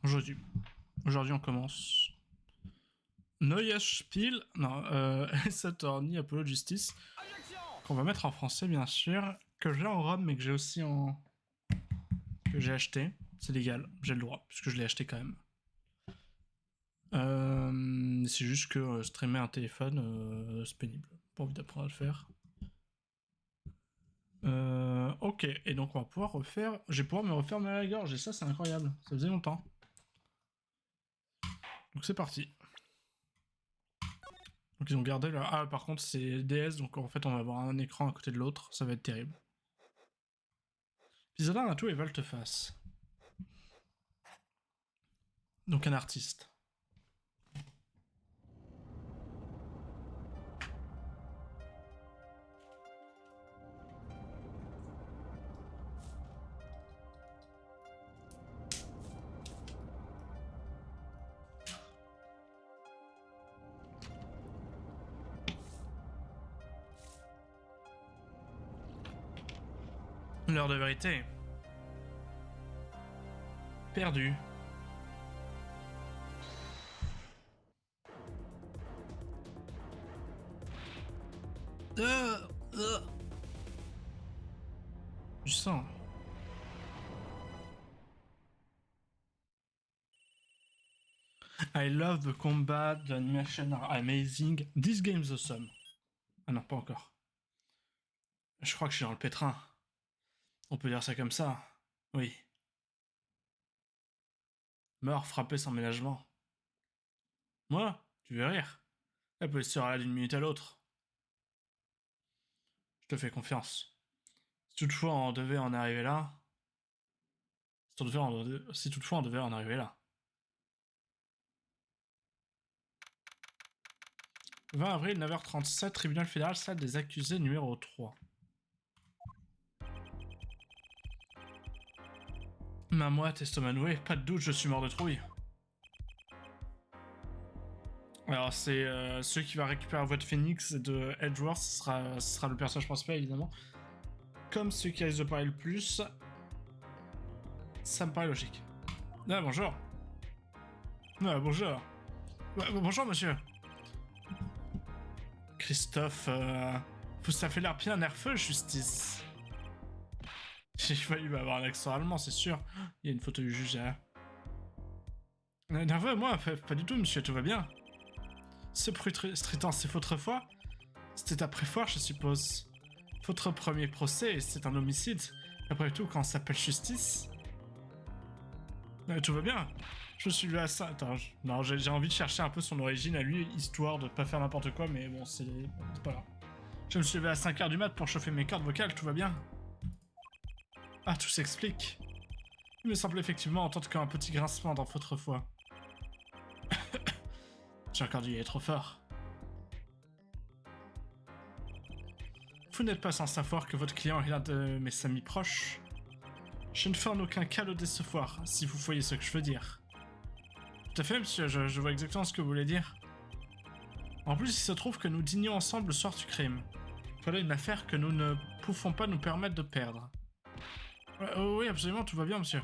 Aujourd'hui. Aujourd'hui, on commence. Neues Spiel. Non, Ace Attorney, Apollo Justice. Qu'on va mettre en français, bien sûr. Que j'ai en ROM, mais que j'ai aussi en. Que j'ai acheté. C'est légal, j'ai le droit, puisque je l'ai acheté quand même. C'est juste que streamer un téléphone, c'est pénible. Pas envie d'apprendre à le faire. Ok, et donc on va pouvoir refaire. Je vais pouvoir me refaire mal à la gorge, et ça, c'est incroyable. Ça faisait longtemps. Donc c'est parti. Donc ils ont gardé leur... Ah, par contre, c'est DS, donc en fait, on va avoir un écran à côté de l'autre. Ça va être terrible. Épisode 1 a tout et volte-face. Donc un artiste. L'heure de vérité. Perdu. Du sang. I love the combat, the animation are amazing. This game's awesome. Ah non, pas encore. Je crois que je suis dans le pétrin. On peut dire ça comme ça. Oui. Mort frappé sans ménagement. Moi, tu veux rire. La police sera là d'une minute à l'autre. Je te fais confiance. Si toutefois on devait en arriver là. Si toutefois on devait en arriver là. 20 avril, 9h37, tribunal fédéral, salle des accusés numéro 3. Ma moite, estomac noué, pas de doute, je suis mort de trouille. Alors c'est celui qui va récupérer la voix de Phoenix et de Edgeworth, ce sera le personnage principal évidemment. Comme celui qui risque de parler le plus, ça me paraît logique. Ah bonjour. Ah bonjour. Bonjour monsieur. Christophe, ça fait l'air bien nerveux, justice. J'ai failli avoir un accent allemand, c'est sûr. Il y a une photo du juge derrière. Nerveux, moi, pas du tout, monsieur, tout va bien. Ce bruit strident, c'est votre foi? C'était après foi, je suppose. Votre premier procès, c'est un homicide. Après tout, quand on s'appelle justice. Tout va bien. Je suis là à ça. Attends, non, j'ai envie de chercher un peu son origine à lui, histoire de pas faire n'importe quoi, mais bon, c'est pas grave. Je me suis levé à 5h du mat pour chauffer mes cordes vocales, tout va bien. Ah, tout s'explique. Il me semble effectivement entendre qu'un petit grincement dans votre foi. J'ai encore dû y être trop fort. Vous n'êtes pas sans savoir que votre client est l'un de mes amis proches. Je ne fais en aucun cas le décevoir, si vous voyez ce que je veux dire. Tout à fait, monsieur, je vois exactement ce que vous voulez dire. En plus, il se trouve que nous dînions ensemble le soir du crime. Voilà une affaire que nous ne pouvons pas nous permettre de perdre. Oui, absolument, tout va bien, monsieur.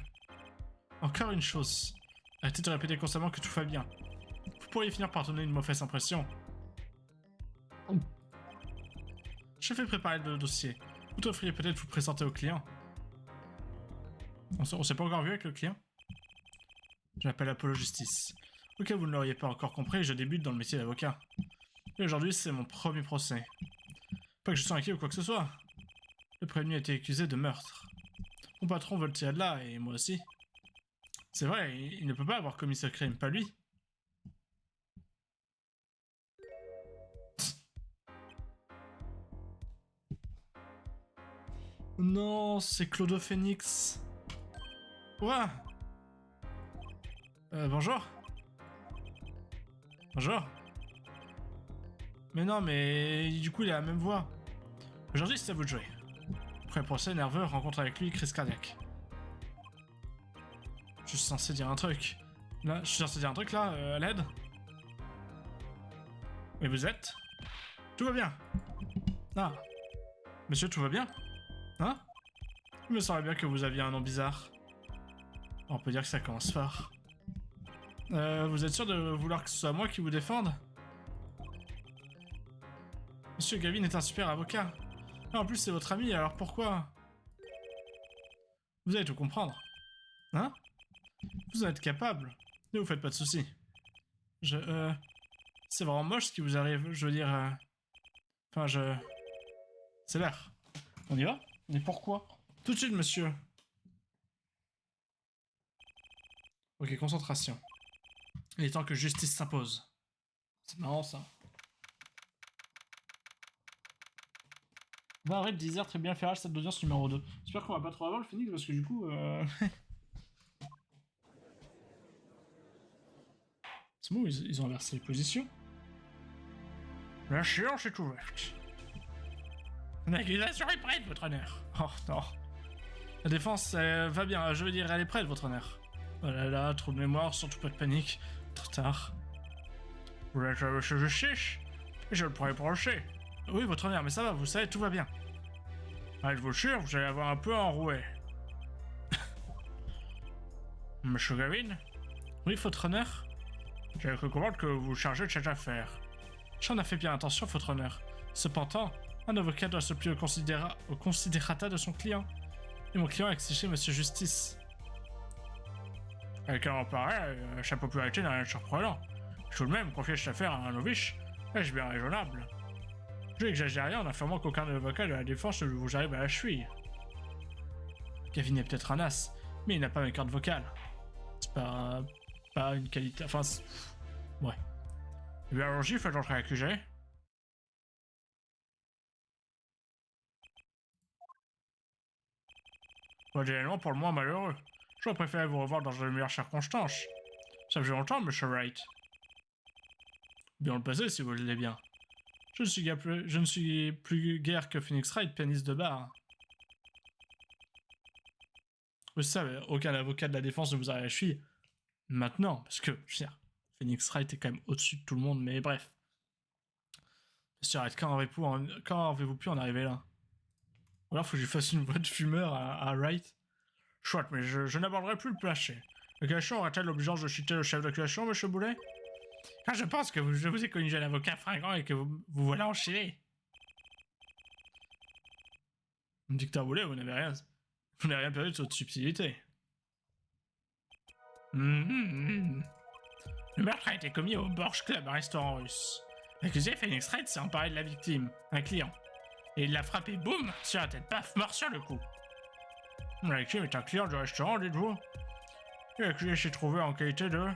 Encore une chose. Arrêtez de répéter constamment que tout va bien. Vous pourriez finir par donner une mauvaise impression. Je vais préparer le dossier. Vous devriez peut-être vous présenter au client. On s'est pas encore vu avec le client. Je m'appelle Apollo Justice. Au cas où vous ne l'auriez pas encore compris, je débute dans le métier d'avocat. Et aujourd'hui, c'est mon premier procès. Pas que je sois inquiet ou quoi que ce soit. Le prévenu a été accusé de meurtre. Mon patron veut le tirer de là, et moi aussi. C'est vrai, il ne peut pas avoir commis ce crime, pas lui. Non, c'est Clodo Phoenix. Ouah. Bonjour. Bonjour. Mais non, mais du coup, il a la même voix. Aujourd'hui, c'est à vous de jouer. Après le procès, nerveux, rencontre avec lui, crise cardiaque. Je suis censé dire un truc. Là, je suis censé dire un truc là, à l'aide. Mais vous êtes? Tout va bien. Ah. Monsieur, tout va bien? Hein? Il me semblait bien que vous aviez un nom bizarre. On peut dire que ça commence fort. Vous êtes sûr de vouloir que ce soit moi qui vous défende? Monsieur Gavin est un super avocat. Ah, en plus, c'est votre ami, alors pourquoi? Vous allez tout comprendre. Hein? Vous en êtes capable. Ne vous faites pas de soucis. C'est vraiment moche ce qui vous arrive, je veux dire... Enfin, c'est l'heure. On y va? Mais pourquoi? Tout de suite, monsieur. Ok, concentration. Il est temps que justice s'impose. C'est marrant, ça. 20 avril, 10h, très bien, Ferrage, salle d'audience numéro 2. J'espère qu'on va pas trop avoir le Phoenix, parce que du coup... C'est bon, ils ont inversé les positions. La séance est ouverte. L'accusation est prête, votre honneur. Oh non. La défense va bien, je veux dire, elle est prête, votre honneur. Oh là là, trop de mémoire, surtout pas de panique. Trop tard. Vous êtes monsieur Justice? Je le pourrais procher. Oui, votre honneur, mais ça va, vous savez, tout va bien. Ah, je vous jure, vous allez avoir un peu enroué. Monsieur Gavin? Oui, votre honneur? J'avais cru comprendre que vous vous chargez de cette affaire. J'en ai fait bien attention, votre honneur. Cependant, un avocat doit se plier au considérata de son client. Et mon client a exigé monsieur Justice. Et quand on paraît, sa popularité n'a rien de surprenant. Tout de même, confier cette affaire à un novice, est-ce bien raisonnable? Je n'exagère rien en affirmant qu'aucun avocat de la défense ne vous arrive à la cheville. Gavin est peut-être un as, mais il n'a pas mes cordes vocales. C'est pas une qualité... Enfin, ouais. Eh bien, allons-y, faites entrer l'accusé. Pas d'événement pour le moins malheureux. J'aurais préféré vous revoir dans de meilleures circonstances. Ça faisait longtemps, monsieur Wright. Bien le passer, si vous voulez bien. Je ne suis plus guère que Phoenix Wright, pianiste de bar. Vous savez, aucun avocat de la défense ne vous arrive à la cheville. Maintenant, parce que, je veux dire, Phoenix Wright est quand même au-dessus de tout le monde, mais bref. Monsieur Wright, quand avez-vous pu en arriver là? Ou alors faut que je fasse une voix de fumeur à Wright. Chouette, mais je n'aborderai plus le plancher. L'accusation aura-t-elle l'obligeance de chuter le chef d'accusation, monsieur Boulet? Car je pense que je vous ai connu jeune avocat fringant et que vous voilà enchaîné. Docteur Boulet, vous n'avez rien perdu de votre subtilité. Le meurtre a été commis au Borsch Club, un restaurant russe. L'accusé Phoenix Wright s'est emparé de la victime, un client. Et il l'a frappé, boum, sur la tête, paf, mort sur le coup. La victime est un client du restaurant, dites-vous. Et l'accusé s'est trouvé en qualité de...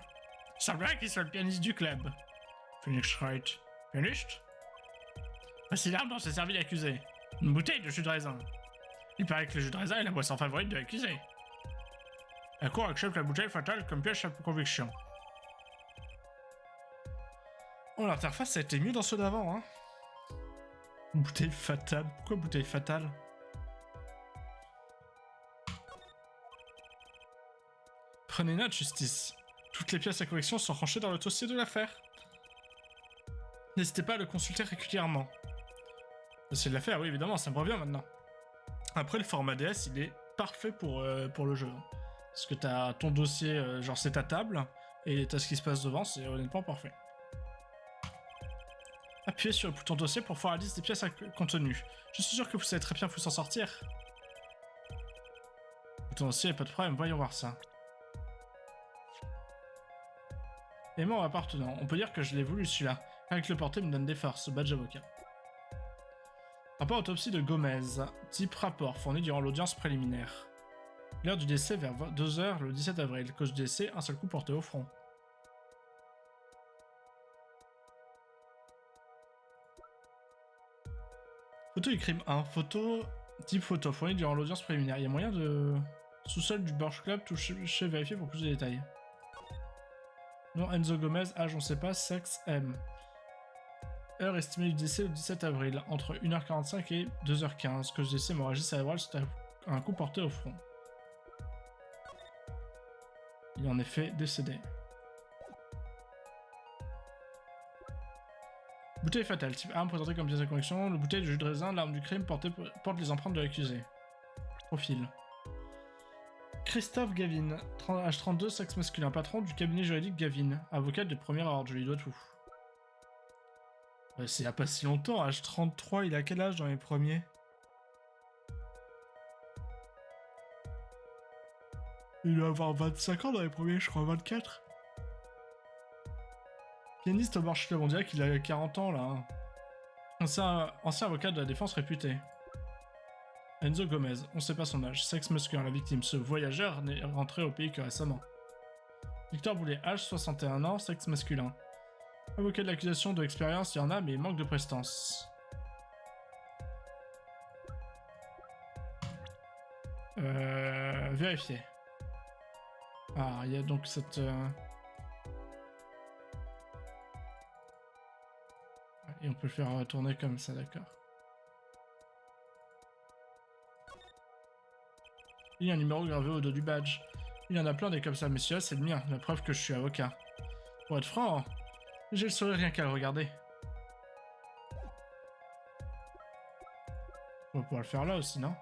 Il semblerait qu'il soit le pianiste du club. Phoenix Wright. Pianiste? Voici l'arme dont s'est servi l'accusé. Une bouteille de jus de raisin. Il paraît que le jus de raisin est la boisson favorite de l'accusé. La cour accepte la bouteille fatale comme piège à conviction. Oh, l'interface a été mieux dans ceux d'avant, hein. Bouteille fatale. Pourquoi bouteille fatale? Prenez note, justice. Toutes les pièces à correction sont rangées dans le dossier de l'affaire. N'hésitez pas à le consulter régulièrement. Le dossier de l'affaire, oui, évidemment, ça me revient maintenant. Après, le format DS, il est parfait pour le jeu. Parce que t'as ton dossier, genre c'est ta table, et t'as ce qui se passe devant, c'est honnêtement parfait. Appuyez sur le bouton dossier pour voir la liste des pièces contenues. Je suis sûr que vous savez très bien vous en sortir. Bouton dossier, pas de problème, voyons voir ça. Aimant appartenant, on peut dire que je l'ai voulu celui-là. Avec le porter me donne des forces, badge avocat. Rapport autopsie de Gomez. Type rapport fourni durant l'audience préliminaire. L'heure du décès vers 2h le 17 avril. Cause du décès, un seul coup porté au front. Photo du crime 1. Type photo fourni durant l'audience préliminaire. Il y a moyen de... Sous-sol du Borsch Club, toucher, vérifier pour plus de détails. Nom Enzo Gomez, âge on sait pas, sexe M. Heure estimée du décès le 17 avril, entre 1h45 et 2h15. Cause du décès, hémorragie cérébrale, c'est un coup porté au front. Il est en effet décédé. Bouteille fatale, type arme présentée comme pièce de connexion. Le bouteille de jus de raisin, l'arme du crime porte les empreintes de l'accusé. Profil. Christophe Gavin, âge 32, sexe masculin, patron du cabinet juridique Gavin, avocat de premier ordre, je lui dois tout. C'est il y a pas si longtemps, âge 33, il a quel âge dans les premiers? Il doit avoir 25 ans dans les premiers, je crois 24. Pianiste au Marche Club, on dirait qu'il a 40 ans là. Ancien avocat de la défense réputé. Enzo Gomez, on sait pas son âge, sexe masculin, la victime, ce voyageur n'est rentré au pays que récemment. Victor Boulet, âge 61 ans, sexe masculin. Avocat de l'accusation de l'expérience, il y en a, mais il manque de prestance. Vérifier. Ah, il y a donc cette... Et on peut le faire tourner comme ça, d'accord. Il y a un numéro gravé au dos du badge. Il y en a plein des comme ça, monsieur, c'est le mien, la preuve que je suis avocat. Pour être franc, j'ai le sourire rien qu'à le regarder. On va pouvoir le faire là aussi, non?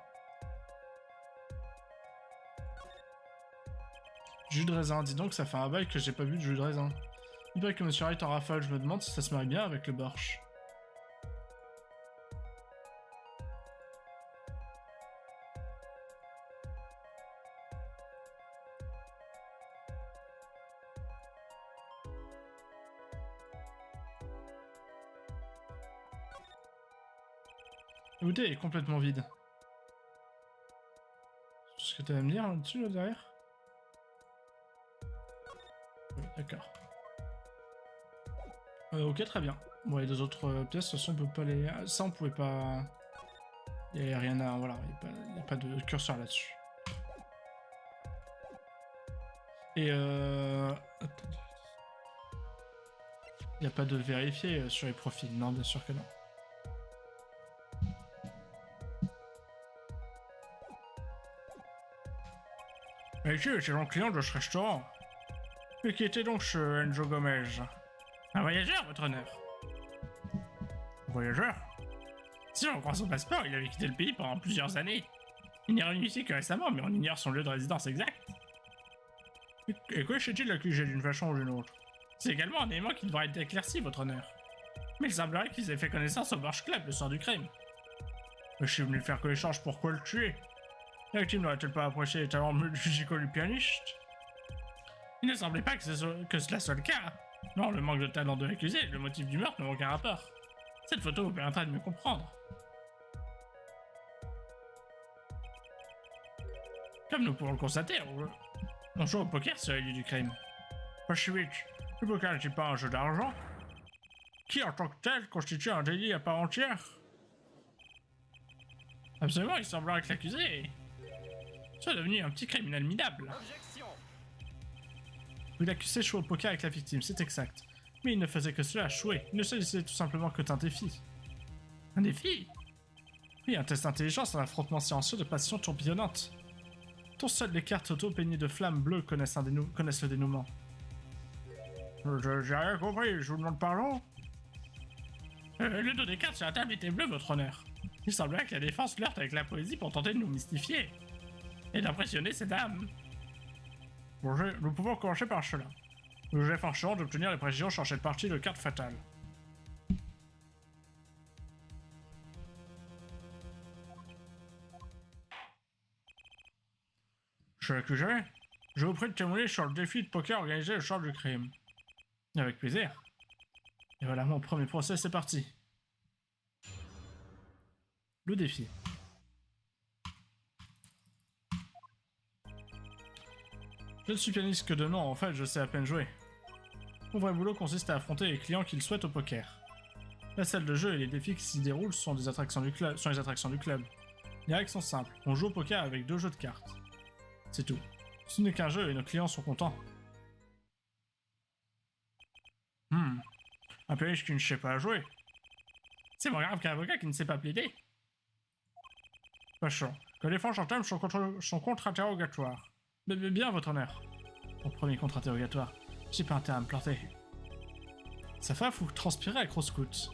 Jus de raisin, dis donc, ça fait un bail que j'ai pas bu de jus de raisin. Il paraît que monsieur Wright en rafale, je me demande si ça se marie bien avec le borsch. La bouteille est complètement vide. Ce que tu vas me dire là-dessus, là, derrière? Oui, d'accord. Ok, très bien. Bon, les deux autres pièces, de toute façon, on peut pas les... Ça, on pouvait pas... Il n'y a rien à... Voilà, il n'y a pas de curseur là-dessus. Et attendez. Il n'y a pas de vérifier sur les profils, non, bien sûr que non. Monsieur était donc client de ce restaurant. Et qui était donc ce Enzo Gomez? Un voyageur, votre honneur. Un voyageur? Si on croit son passeport, il avait quitté le pays pendant plusieurs années. Il n'est revenu ici que récemment, mais on ignore son lieu de résidence exact. Et que s'est-il accusé d'une façon ou d'une autre? C'est également un élément qui devrait être éclairci, votre honneur. Mais il semblerait qu'ils aient fait connaissance au Borsch Club le soir du crime. Mais je suis venu faire connaissance, pourquoi le tuer? La victime n'aurait-elle pas apprécié les talents musicaux du pianiste? Il ne semblait pas que cela soit le cas. Non, le manque de talent de l'accusé et le motif du meurtre n'ont aucun rapport. Cette photo vous permettra de mieux comprendre. Comme nous pouvons le constater, on joue au poker sur les lieux du crime. Pas si vite, le poker n'est-il pas un jeu d'argent qui, en tant que tel, constitue un délit à part entière? Absolument, il semblerait que l'accusé soit devenu un petit criminel minable. Objection. Oui, l'accusé joue au poker avec la victime, c'est exact. Mais il ne faisait que cela, jouer. Il ne s'agissait tout simplement que d'un défi. Un défi? Oui, un test d'intelligence, un affrontement silencieux de passion tourbillonnante. Dont seules les cartes auto peignées de flammes bleues connaissent le dénouement. J'ai rien compris, je vous demande pardon? Le dos des cartes sur la table était bleu, votre honneur. Il semblerait que la défense flirte avec la poésie pour tenter de nous mystifier. Et d'impressionner ces dames. Bon, nous pouvons commencer par cela. Nous efforçons d'obtenir les précisions sur cette partie de carte fatale. Je l'accusé. Je vous prie de témoigner sur le défi de poker organisé le soir du crime. Avec plaisir. Et voilà, mon premier procès, c'est parti. Le défi. Je ne suis pianiste que de nom, en fait, je sais à peine jouer. Mon vrai boulot consiste à affronter les clients qu'ils souhaitent au poker. La salle de jeu et les défis qui s'y déroulent sont les attractions du club. Les règles sont simples, on joue au poker avec 2 jeux de cartes. C'est tout. Ce n'est qu'un jeu et nos clients sont contents. Un pianiste qui ne sait pas jouer. C'est moins grave qu'un avocat qui ne sait pas plaider. Sachant que les francs thèmes sont contre-interrogatoires. Mais bien, votre honneur. Mon premier contre-interrogatoire. J'ai pas intérêt à me planter. Ça fait vous transpirer à grosses gouttes.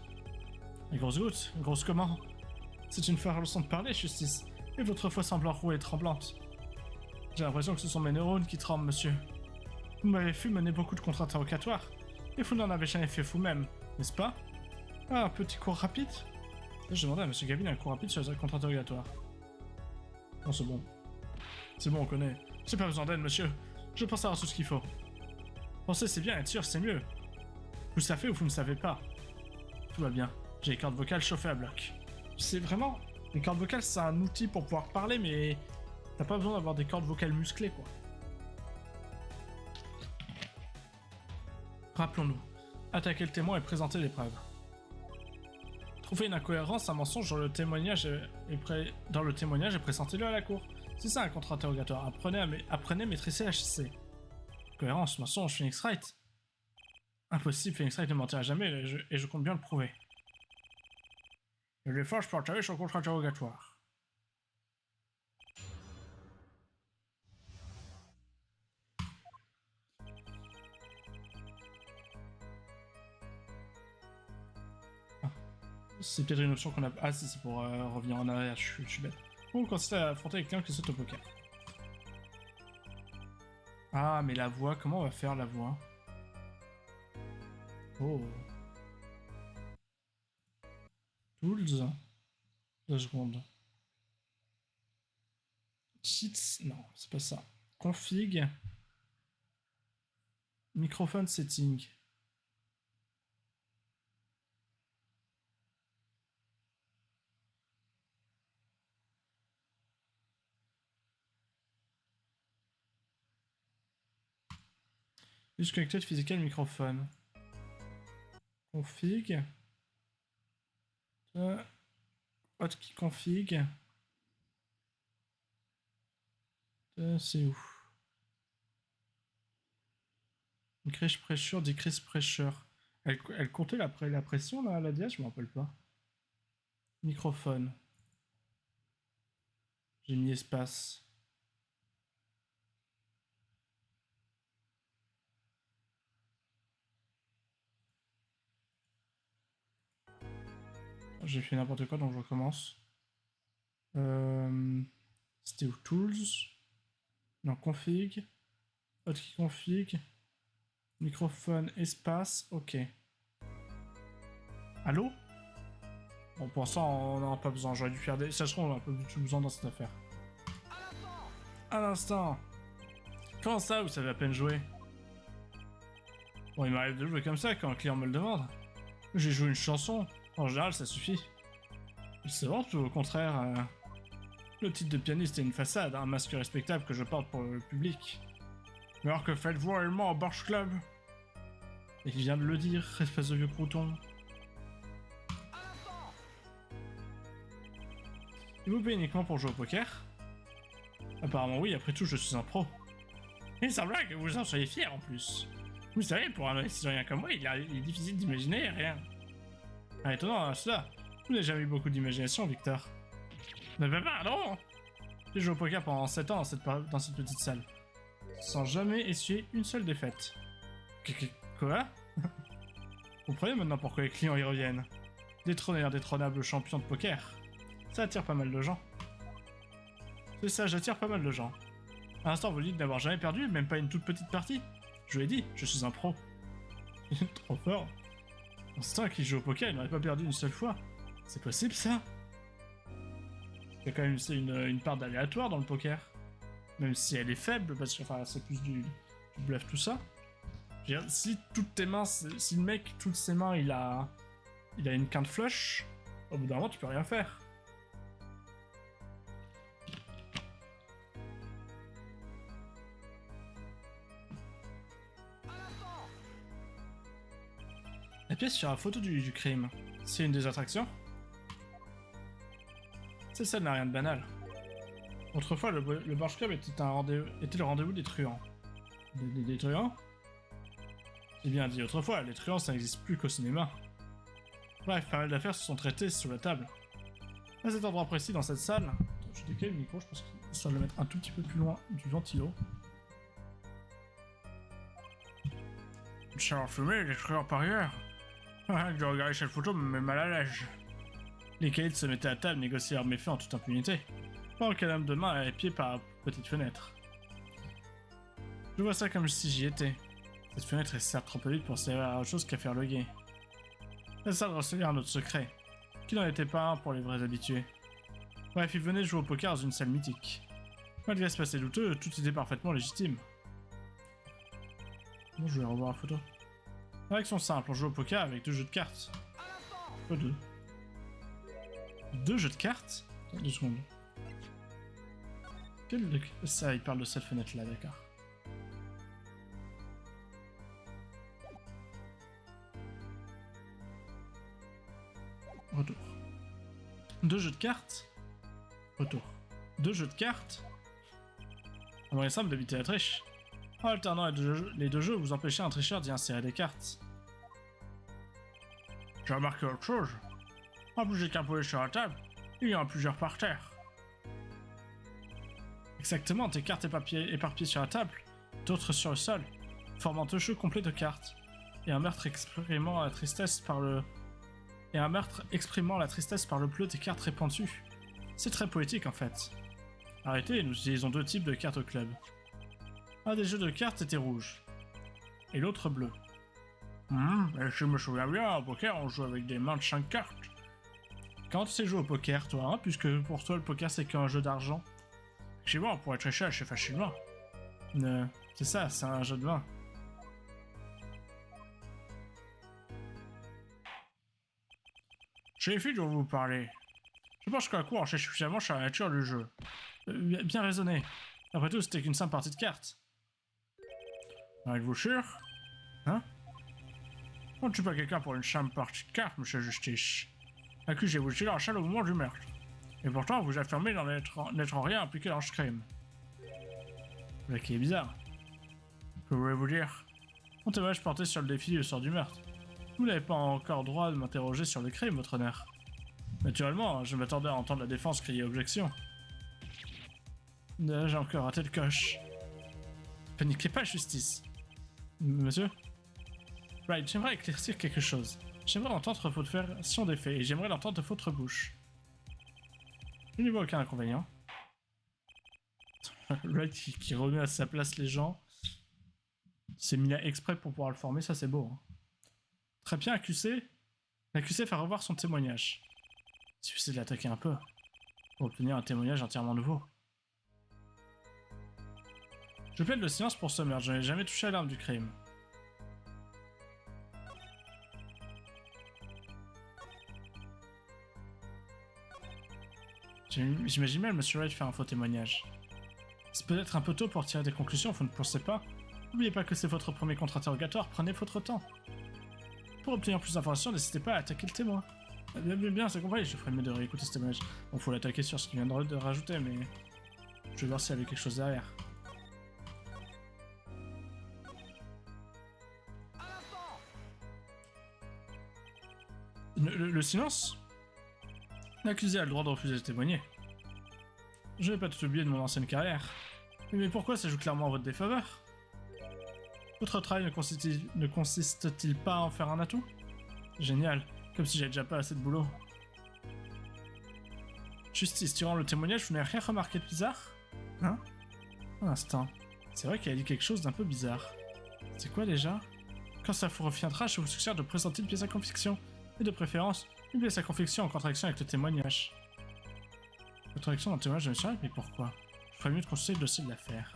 Les grosses gouttes? Grosses comment? C'est une façon de parler, justice. Et votre voix semble enrouée et tremblante. J'ai l'impression que ce sont mes neurones qui tremblent, monsieur. Vous m'avez vu mener beaucoup de contre-interrogatoires, et vous n'en avez jamais fait vous-même, n'est-ce pas? Ah, un petit cours rapide? Je demandais à monsieur Gavin un cours rapide sur les contre-interrogatoires. Non, c'est bon. C'est bon, on connaît. J'ai pas besoin d'aide, monsieur. Je pense avoir tout ce qu'il faut. Penser, c'est bien, être sûr, c'est mieux. Vous savez ou vous ne savez pas? Tout va bien. J'ai les cordes vocales chauffées à bloc. C'est vraiment... Les cordes vocales, c'est un outil pour pouvoir parler, mais... T'as pas besoin d'avoir des cordes vocales musclées, quoi. Rappelons-nous. Attaquer le témoin et présenter les preuves. Trouver une incohérence, un mensonge dans le témoignage et présentez-le à la cour. C'est ça un contre-interrogatoire. Apprenez, maîtrisez la HC. Cohérence, mensonge, Phoenix Wright. Impossible, Phoenix Wright ne mentira jamais et je compte bien le prouver. Les forces partagées sur le contre-interrogatoire. C'est peut-être une option qu'on a... Ah si, c'est pour revenir en arrière, je suis bête. On consiste à affronter les clients qui sautent au poker. Ah, mais la voix, comment on va faire la voix? Oh. Tools. 2 secondes. Cheats. Non, c'est pas ça. Config. Microphone setting. Use connected physical microphone. Config. Hotkey config. C'est où? Increase pressure, decrease pressure. Elle comptait la pression là, la dièse, je me rappelle pas. Microphone. J'ai mis espace. J'ai fait n'importe quoi donc je recommence. C'était où? Tools. Non, config. Hotkey config. Microphone, espace, ok. Allô? Bon, pour ça, on n'aura pas besoin. J'aurais dû faire des... Ça se trouve, on n'a pas du tout besoin dans cette affaire. À l'instant. Comment ça, vous savez à peine jouer? Bon, il m'arrive de jouer comme ça quand un client me le demande. J'ai joué une chanson. En général, ça suffit. C'est vrai, ou au contraire, le titre de pianiste est une façade, un masque respectable que je porte pour le public. Mais alors que faites-vous réellement au Borch Club? Et il vient de le dire, espèce de vieux crouton. Il vous paye uniquement pour jouer au poker? Apparemment oui, après tout je suis un pro. Il semblerait que vous en soyez fier en plus. Vous savez, pour un citoyen comme moi, il est difficile d'imaginer rien. Ah, étonnant, cela. Vous n'avez jamais eu beaucoup d'imagination, Victor. Mais pardon! J'ai joué au poker pendant 7 ans dans cette petite salle. Sans jamais essuyer une seule défaite. Quoi? Vous comprenez maintenant pourquoi les clients y reviennent. Détrôner un détrônable champion de poker. Ça attire pas mal de gens. C'est ça, j'attire pas mal de gens. À l'instant, vous dites n'avoir jamais perdu, même pas une toute petite partie. Je vous l'ai dit, je suis un pro. Trop fort. Instinct qui joue au poker, il n'aurait pas perdu une seule fois. C'est possible ça? Il y a quand même une part d'aléatoire dans le poker. Même si elle est faible, parce que enfin, c'est plus du bluff tout ça. Je veux dire, si toutes tes mains, si le mec, toutes ses mains, il a une quinte flush, au bout d'un moment, tu peux rien faire. La pièce sur la photo du crime, c'est une des attractions? Celle n'a rien de banal. Autrefois, le Borch Club était le rendez-vous des truands. Des truands? C'est bien dit autrefois, les truands ça n'existe plus qu'au cinéma. Bref, pas mal d'affaires se sont traitées sous la table. À cet endroit précis, dans cette salle... Attends, je décale le micro, je pense qu'il faut le mettre un tout petit peu plus loin du ventilo. Une salle enfumée, des truands parieurs. Rien que de regarder cette photo me met mal à l'aise. Les caïds se mettaient à table, négociaient leurs méfaits en toute impunité. Pendant qu'un homme de main a les pieds par la petite fenêtre. Je vois ça comme si j'y étais. Cette fenêtre est certes trop petite pour servir à autre chose qu'à faire le guet. Mais ça doit recevoir un autre secret, qui n'en était pas un pour les vrais habitués. Bref, il venait jouer au poker dans une salle mythique. Malgré ce passé douteux, tout était parfaitement légitime. Bon, je vais revoir la photo. La réaction simple, on joue au poker avec 2 jeux de cartes. Pas 2. 2 jeux de cartes? Attends, 2 secondes. Ça, il parle de cette fenêtre là, d'accord. Retour. 2 jeux de cartes. Retour. 2 jeux de cartes. Un moyen simple d'éviter la triche. En alternant les deux jeux, vous empêchez un tricheur d'y insérer des cartes. J'ai remarqué autre chose. En plus j'ai qu'un poulet sur la table, il y en a plusieurs par terre. Exactement, tes cartes éparpillées sur la table, d'autres sur le sol, formant 2 jeux complets de cartes. Et un meurtre exprimant la tristesse par le bleu des cartes répandues. C'est très poétique en fait. Arrêtez, nous utilisons 2 types de cartes au club. Un des jeux de cartes était rouge, et l'autre bleu. Je me souviens bien, au poker on joue avec des mains de 5 cartes. Quand tu sais jouer au poker toi, hein, puisque pour toi le poker c'est qu'un jeu d'argent. Chez moi on pourrait tricher assez facilement. C'est ça, c'est un jeu de main. J'ai les filles dont vous parlez. Je pense qu'à quoi on sait suffisamment sur la nature du jeu. Bien raisonné. Après tout, c'était qu'une simple partie de cartes. Êtes-vous sûr? Hein? On ne tue pas quelqu'un pour une simple partie de cartes, monsieur Justice. Accusez-vous de la chaîne au moment du meurtre. Et pourtant, vous affirmez n'être en rien impliqué dans ce crime. Ce qui est bizarre. Que voulez-vous dire? Mon témoignage portait sur le défi du sort du meurtre. Vous n'avez pas encore droit de m'interroger sur le crime, votre honneur. Naturellement, je m'attendais à entendre la défense crier objection. J'ai encore raté le coche. Paniquez pas, justice. Monsieur? Right, j'aimerais éclaircir quelque chose. J'aimerais entendre votre version des faits et j'aimerais l'entendre de votre bouche. Je n'y vois aucun inconvénient. Right qui remet à sa place les gens. C'est mis là exprès pour pouvoir le former, ça c'est beau. Hein. Très bien, accusé. L'accusé fait revoir son témoignage. Il suffisait de l'attaquer un peu pour obtenir un témoignage entièrement nouveau. Je plaide le silence pour ce meurtre, je n'ai jamais touché à l'arme du crime. J'imagine mal Monsieur Wright faire un faux témoignage. C'est peut-être un peu tôt pour tirer des conclusions, vous ne pensez pas? N'oubliez pas que c'est votre premier contre-interrogatoire, prenez votre temps. Pour obtenir plus d'informations, n'hésitez pas à attaquer le témoin. Bien, c'est compris, je ferais mieux de réécouter ce témoignage. Bon, faut l'attaquer sur ce qu'il vient de rajouter, mais... Je vais voir s'il y avait quelque chose derrière. Le silence? L'accusé a le droit de refuser de témoigner. Je n'ai pas tout oublié de mon ancienne carrière. Mais pourquoi ça joue clairement en votre défaveur? Votre travail ne consiste-t-il pas à en faire un atout? Génial, comme si j'avais déjà pas assez de boulot. Justice, durant le témoignage, vous n'avez rien remarqué de bizarre? Hein? Un instant. C'est vrai qu'elle a dit quelque chose d'un peu bizarre. C'est quoi déjà? Quand ça vous reviendra, je vous suggère de présenter une pièce à conviction. Et de préférence, une pièce à conviction en contradiction avec le témoignage. Contradiction dans le témoignage de M. Wright, mais pourquoi? Je ferais mieux de consulter le dossier de l'affaire.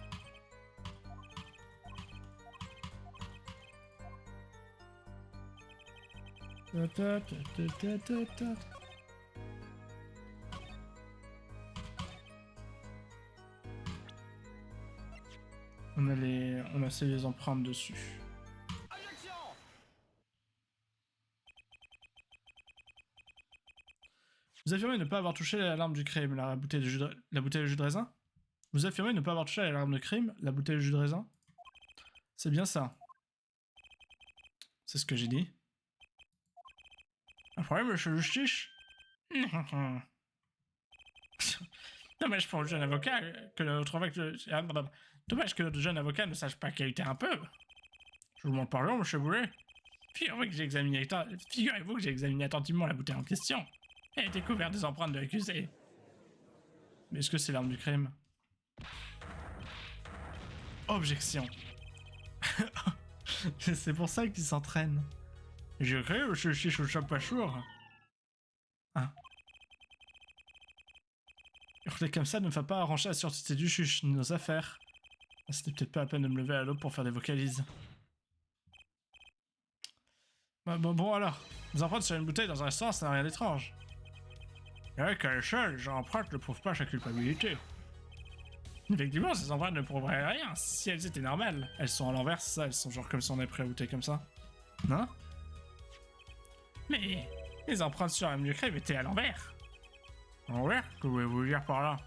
On a ces empreintes dessus. Vous affirmez ne pas avoir touché l'alarme du crime, la bouteille de jus de raisin? Vous affirmez ne pas avoir touché l'alarme de crime, la bouteille de jus de raisin? C'est bien ça. C'est ce que j'ai dit. Un problème, monsieur Justice? Dommage pour le jeune avocat que notre Dommage que notre jeune avocat ne sache pas qualité un peu. Je vous montre pardon, monsieur Boulet. Figurez-vous que j'ai examiné attentivement la bouteille en question. Elle a été couverte des empreintes de l'accusé. Mais est-ce que c'est l'arme du crime? Objection. C'est pour ça qu'ils s'entraînent. Je crée ou je suis pas sûr. Hein. Hurler comme ça ne me fait pas arranger la sûreté du chuche ni nos affaires. C'était peut-être pas la peine de me lever à l'aube pour faire des vocalises. Bon alors, vous emprunter sur une bouteille dans un restaurant, ça n'a rien d'étrange. Et ouais, qu'à l'échelle, les gens empruntent ne prouvent pas sa culpabilité. Effectivement, ces empreintes ne prouveraient rien. Si elles étaient normales, elles sont à l'envers, ça, elles sont genre comme si on avait pris la bouteille comme ça. Non? Mais les empreintes sur un crème étaient à l'envers. À l'envers? Que voulez-vous dire par là?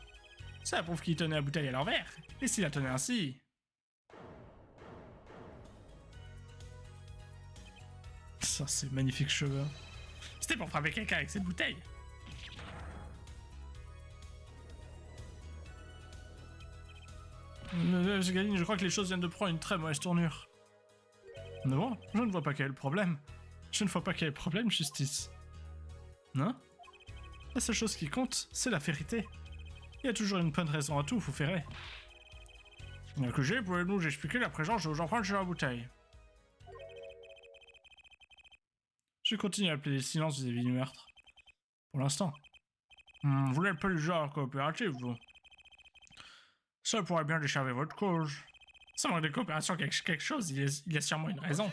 Ça prouve qu'il tenait la bouteille à l'envers. Et s'il la tenait ainsi? Ça, c'est magnifique cheveux. C'était pour frapper quelqu'un avec cette bouteille. Monsieur Galine, je crois que les choses viennent de prendre une très mauvaise tournure. Non, je ne vois pas quel est le problème. Je ne vois pas quel est le problème, justice. Non? La seule chose qui compte, c'est la vérité. Il y a toujours une bonne raison à tout, vous verrez. Que pouvez-nous expliquer la présence aux empreintes sur la bouteille? Je continue à appeler le silence vis-à-vis du meurtre. Pour l'instant. Vous n'êtes pas du genre coopératif, vous. Ça pourrait bien décharger votre cause. Ça manque de coopération quelque chose, il y a sûrement une raison.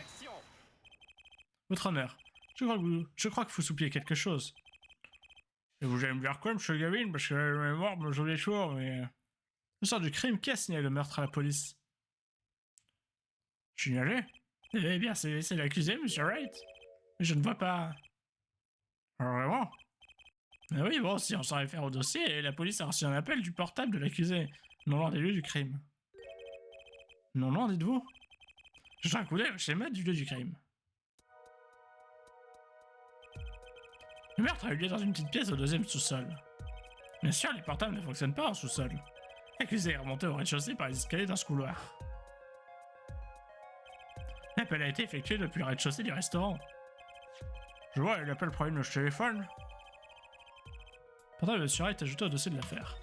Votre honneur, je crois que vous soupiez quelque chose. Et vous allez me dire quoi, monsieur Gavin? Parce que la mémoire me joue les tours, mais... Le soir du crime, qui a signalé le meurtre à la police? Signalé? Eh bien, c'est l'accusé, monsieur Wright. Mais je ne vois pas... Alors, vraiment? Mais oui, bon, si on s'en réfère au dossier, la police a reçu un appel du portable de l'accusé, non loin des lieux du crime. Non loin, dites-vous? Je fais un coup d'œil au schéma du lieu du crime. Le meurtre a eu lieu dans une petite pièce au deuxième sous-sol. Bien sûr, les portables ne fonctionnent pas en sous-sol. L'accusé est remonté au rez-de-chaussée par les escaliers dans ce couloir. L'appel a été effectué depuis le rez-de-chaussée du restaurant. Je vois, l'appel provient de notre téléphone. Pourtant, le monsieur Wright est ajouté au dossier de l'affaire.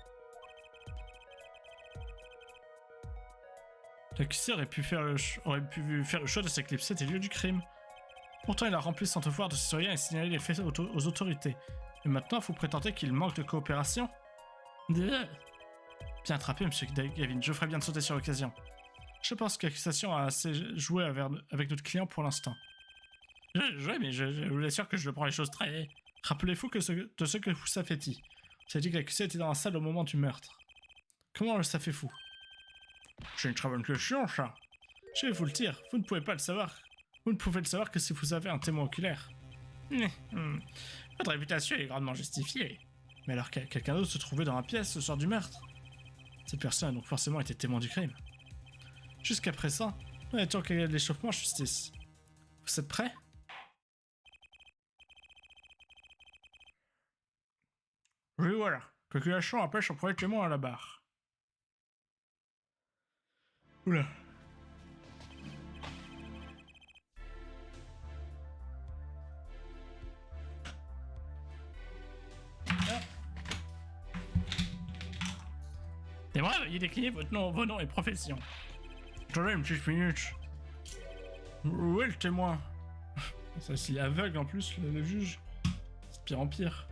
L'accusé aurait pu faire le choix de s'éclipser des lieux du crime. Pourtant, il a rempli son devoir de citoyen et signalé les faits aux autorités. Et maintenant, vous prétendez qu'il manque de coopération? Bien attrapé, monsieur Gavin. Je ferais bien de sauter sur l'occasion. Je pense que l'accusation a assez joué avec notre client pour l'instant. Mais je vous assure que je le prends les choses très... Rappelez-vous de ce que vous savez-t-il. Vous avez dit que l'accusé était dans la salle au moment du meurtre. Comment le savez-vous? C'est une très bonne question, ça. Je vais vous le dire, vous ne pouvez pas le savoir. Vous ne pouvez le savoir que si vous avez un témoin oculaire. Votre réputation est grandement justifiée. Mais alors quelqu'un d'autre se trouvait dans la pièce le soir du meurtre. Cette personne a donc forcément été témoin du crime. Jusqu'à présent, nous n'étions qu'à l'échauffement, justice. Vous êtes prêts? Oui, voilà. Calculation appelle son premier témoin à la barre. Oula. Témoin, veuillez décliner vos noms et professions. Attendez une petite minute. Où est le témoin? Ça, s'il est aveugle en plus, le juge. C'est pire en pire.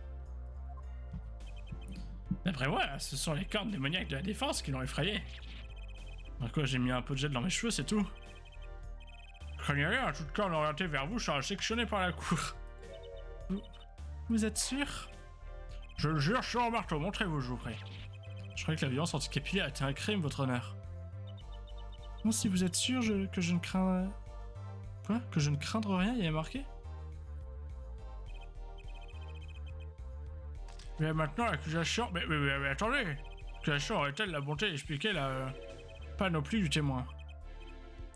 D'après moi, ce sont les cornes démoniaques de la défense qui l'ont effrayé. Dans quoi, j'ai mis un peu de gel dans mes cheveux, c'est tout. Craignez rien, toute corne orientée vers vous sera sectionnée par la cour. Vous êtes sûr? Je le jure sur un marteau, montrez-vous, je vous prie. Je croyais que la violence anticapillaire était un crime, votre honneur. Bon, si vous êtes sûr que je ne crains... Quoi? Que je ne craindre rien, il y a marqué? Mais maintenant, l'accusation... Mais attendez! L'accusation aurait-elle la bonté d'expliquer la panoplie du témoin?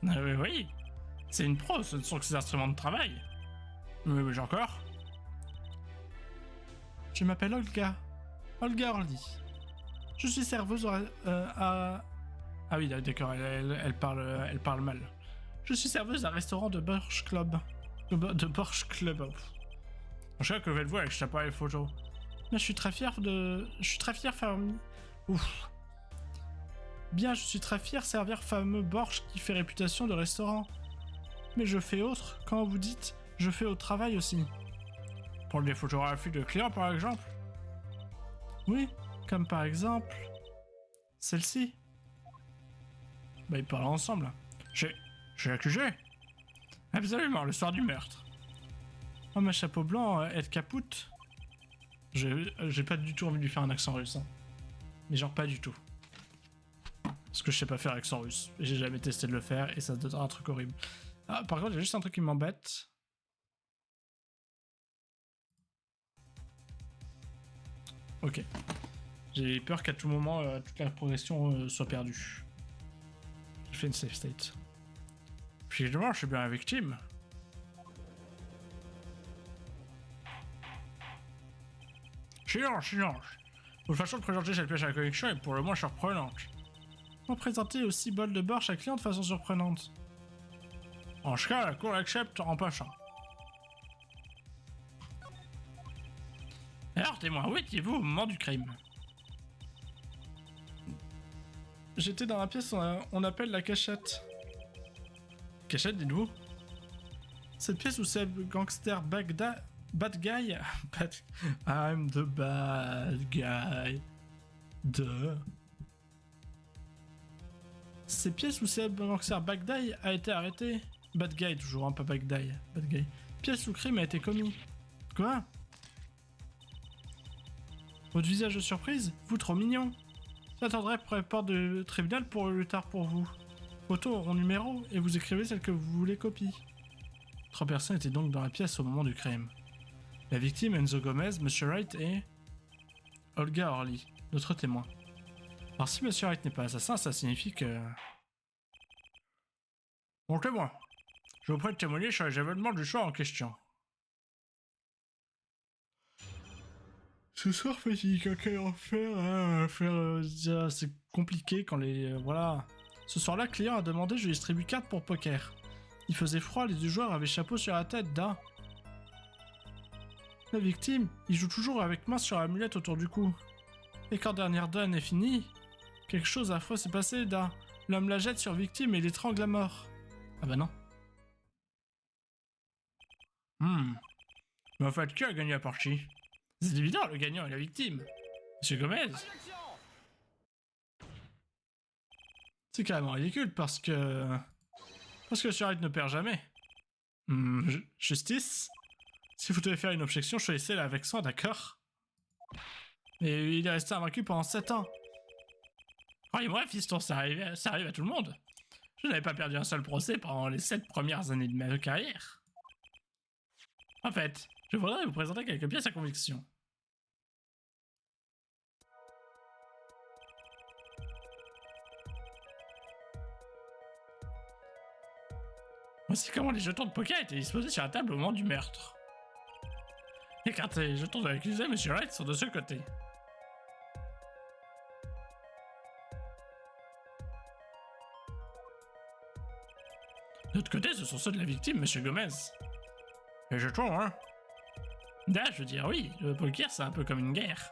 Oui, c'est une prose, ce ne sont que ses instruments de travail. Mais j'ai encore? Je m'appelle Olga. Olga Orly. Je suis serveuse à... Ah oui, d'accord, elle parle mal. Je suis serveuse à un restaurant de Borsch Club. De Borsch Club. Je sais que faites-vous avec cet appareil photo? Mais je suis très fier de... Je suis très fier, famille. Ouf. Bien, je suis très fier servir fameux Borsch qui fait réputation de restaurant. Mais je fais autre, quand vous dites, je fais au travail aussi. Pour des photographies de clients par exemple? Oui, comme par exemple... celle-ci. Bah ils parlent ensemble. J'ai accusé? Absolument, le soir du meurtre. Oh, ma chapeau blanc, Ed Caput. J'ai pas du tout envie de lui faire un accent russe. Hein. Mais genre pas du tout. Parce que je sais pas faire accent russe. J'ai jamais testé de le faire et ça donnera un truc horrible. Ah, par contre, il y a juste un truc qui m'embête. Ok. J'ai peur qu'à tout moment, toute la progression soit perdue. Je fais une save state. Puis évidemment, je suis bien la victime. Silence. Votre façon de présenter cette pièce à la collection est pour le moins surprenante. Comment présenter aussi bol de Borsch à client de façon surprenante? En ce cas, la cour l'accepte en passant. Alors, témoin, où étiez-vous au moment du crime? J'étais dans la pièce on appelle la cachette. Cachette, dites-vous? Cette pièce où c'est gangster bad guy. I'm the bad guy. Cette pièce où c'est gangster bad guy a été arrêté. Bad guy toujours, hein, pas bad guy. Bad guy. Pièce où crime a été commis. Quoi? Votre visage de surprise? Vous trop mignon. J'attendrai pour la porte de tribunal pour le tard pour vous. Photos auront numéro et vous écrivez celle que vous voulez copie. 3 personnes étaient donc dans la pièce au moment du crime. La victime, Enzo Gomez, Monsieur Wright et... Olga Orly, notre témoin. Alors si Monsieur Wright n'est pas assassin, ça signifie que... Mon témoin, je vous prie de témoigner sur les événements du soir en question. Ce soir fatigue, quel enfer, hein, c'est compliqué quand les... voilà. Ce soir-là, client a demandé, je distribue cartes pour poker. Il faisait froid, les deux joueurs avaient chapeau sur la tête, da. La victime, il joue toujours avec main sur l'amulette autour du cou. Et quand dernière donne est finie, quelque chose d'affreux s'est passé, da. L'homme la jette sur victime et l'étrangle à mort. Ah bah non. Mais en fait, qui a gagné la partie? C'est évident, le gagnant est la victime. Monsieur Gomez. C'est carrément ridicule parce que... Parce que Charlotte ne perd jamais. Justice? Si vous devez faire une objection, choisissez-la avec soin, d'accord? Mais il est resté invaincu pendant 7 ans. Croyez-moi, fiston, ça arrive à tout le monde. Je n'avais pas perdu un seul procès pendant les 7 premières années de ma carrière. En fait, je voudrais vous présenter quelques pièces à conviction. Voici comment les jetons de poker étaient disposés sur la table au moment du meurtre. Les cartes et les jetons de l'accusé, Monsieur Wright, sont de ce côté. De l'autre côté, ce sont ceux de la victime, Monsieur Gomez. Les jetons, hein? Là, je veux dire, oui, le poker, c'est un peu comme une guerre.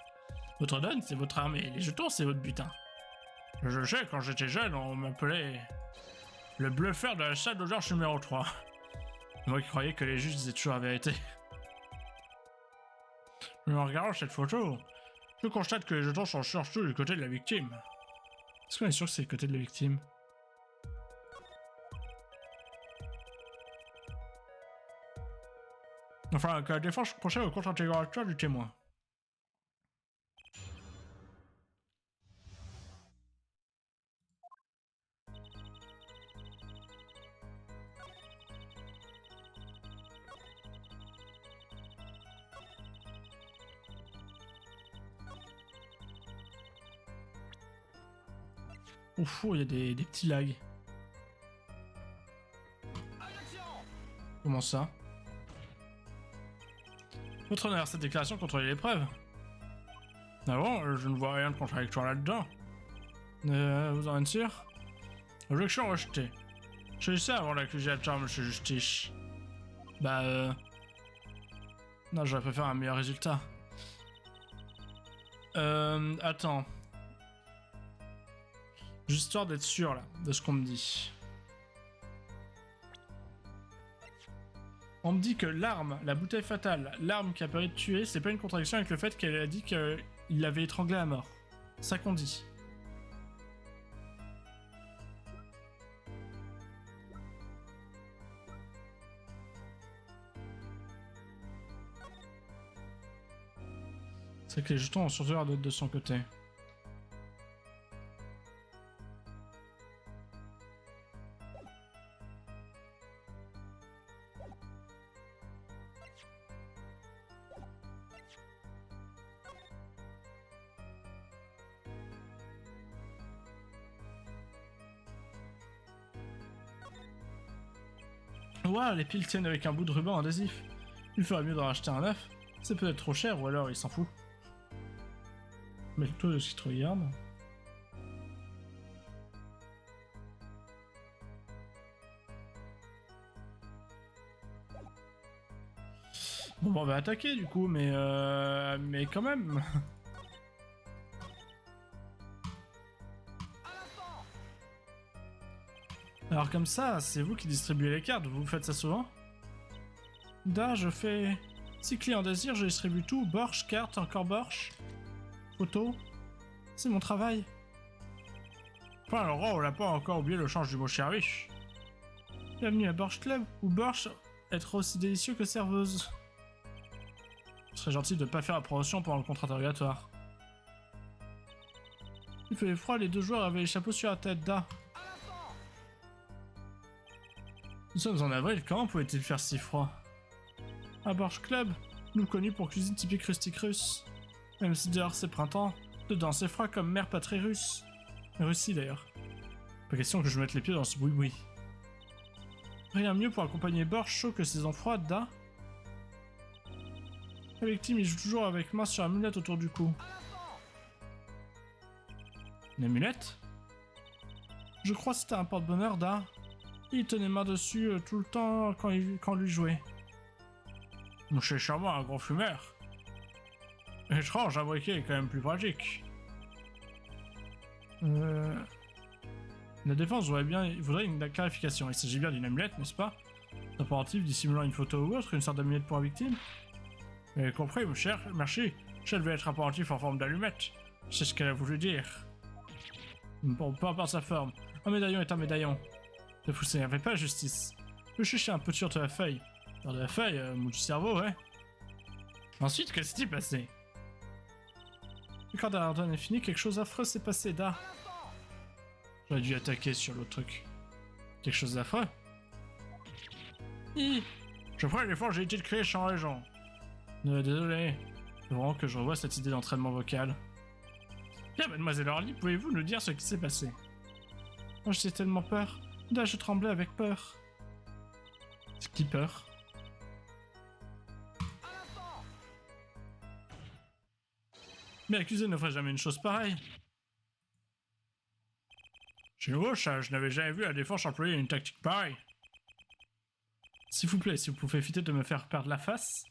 Votre donne, c'est votre armée, les jetons, c'est votre butin. Je sais, quand j'étais jeune, on m'appelait... le bluffeur de la salle d'audience numéro 3. Moi qui croyais que les juges disaient toujours la vérité. Mais en regardant cette photo, je constate que les jetons sont surtout du côté de la victime. Est-ce qu'on est sûr que c'est le côté de la victime? Enfin, que la défense procède au contre-intégrateur du témoin. Ouf, il y a des petits lags. Comment ça? Votre honneur, cette déclaration contrôle l'épreuve. Ah bon, je ne vois rien de contradictoire là-dedans. Vous en êtes sûr? Objection rejetée. Je sais avant l'accusateur, monsieur Justice. Bah non, j'aurais préféré un meilleur résultat. Attends. Juste histoire d'être sûr, là, de ce qu'on me dit. On me dit que l'arme, la bouteille fatale, l'arme qui a permis de tuer, c'est pas une contradiction avec le fait qu'elle a dit qu'il l'avait étranglé à mort. C'est ça qu'on dit. C'est que les jetons ont surtout l'air d'être de son côté. Ouah, les piles tiennent avec un bout de ruban adhésif. Il ferait mieux d'en racheter un neuf. C'est peut-être trop cher ou alors il s'en fout. Mais le taux de citrouillarde. Bon, bah, on va attaquer du coup, mais quand même. Alors comme ça, c'est vous qui distribuez les cartes, vous faites ça souvent? Da, je fais... Si client désire, je distribue tout, borsch, carte, encore borsch, photo. C'est mon travail. Enfin, le roi, on l'a pas encore oublié le change du mot cherviche. Bienvenue à Borsch Club, où borsch être aussi délicieux que serveuse. Ce serait gentil de pas faire la promotion pendant le contre-interrogatoire. Il fait froid, les deux joueurs avaient les chapeaux sur la tête, Da. Nous sommes en avril, comment pouvait-il faire si froid? À Borsch Club, nous connus pour cuisine typique rustique russe. Même si dehors c'est printemps, dedans c'est froid comme mer pas très russe. Russie d'ailleurs. Pas question que je mette les pieds dans ce boui-boui. Rien mieux pour accompagner Borsch chaud que saison froide, Da. La victime il joue toujours avec main sur l'amulette autour du cou. Une amulette? Je crois que c'était un porte-bonheur, Da. Il tenait main dessus tout le temps quand lui jouait. C'est sûrement un gros fumeur. Étrange, un briquet est quand même plus pratique. La défense voudrait une clarification. Il s'agit bien d'une amulette, n'est-ce pas? Un pendentif dissimulant une photo ou autre, une sorte d'amulette pour la victime? Vous avez compris, mon cher, merci. Je devais être un pendentif en forme d'allumette. C'est ce qu'elle a voulu dire. Bon, peu importe sa forme. Un médaillon est un médaillon. Ne vous énervez pas, justice. Je cherchais un peu sur de la feuille. Sur de la feuille, mon du cerveau, ouais. Ensuite, qu'est-ce qui s'est passé? Quand la donne est finie, quelque chose d'affreux s'est passé, Da. J'aurais dû attaquer sur l'autre truc. Quelque chose d'affreux? Je ferai l'effort, j'ai été de créer Champ Régent. Désolé. Il faut vraiment que je revoie cette idée d'entraînement vocal. Bien, mademoiselle Orly, pouvez-vous nous dire ce qui s'est passé? Oh, j'ai tellement peur. Da, je tremblais avec peur. C'est qui peur? Mais l'accusé ne ferait jamais une chose pareille. Chez nous, je n'avais jamais vu la défense employer une tactique pareille. S'il vous plaît, si vous pouvez éviter de me faire perdre la face.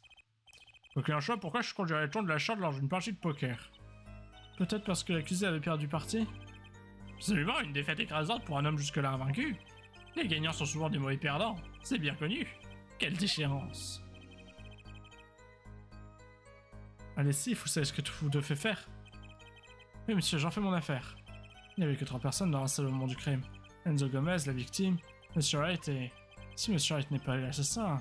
Aucun choix, pourquoi je conduirais le ton de la charte lors d'une partie de poker? Peut-être parce que l'accusé avait perdu partie? Absolument, une défaite écrasante pour un homme jusque-là invaincu. Les gagnants sont souvent des mauvais perdants, c'est bien connu. Quelle déchéance. Allez, si, vous savez ce que vous devez faire. Oui, monsieur, j'en fais mon affaire. Il n'y avait que 3 personnes dans un seul moment du crime. Enzo Gomez, la victime, Monsieur Wright et... Si Monsieur Wright n'est pas l'assassin...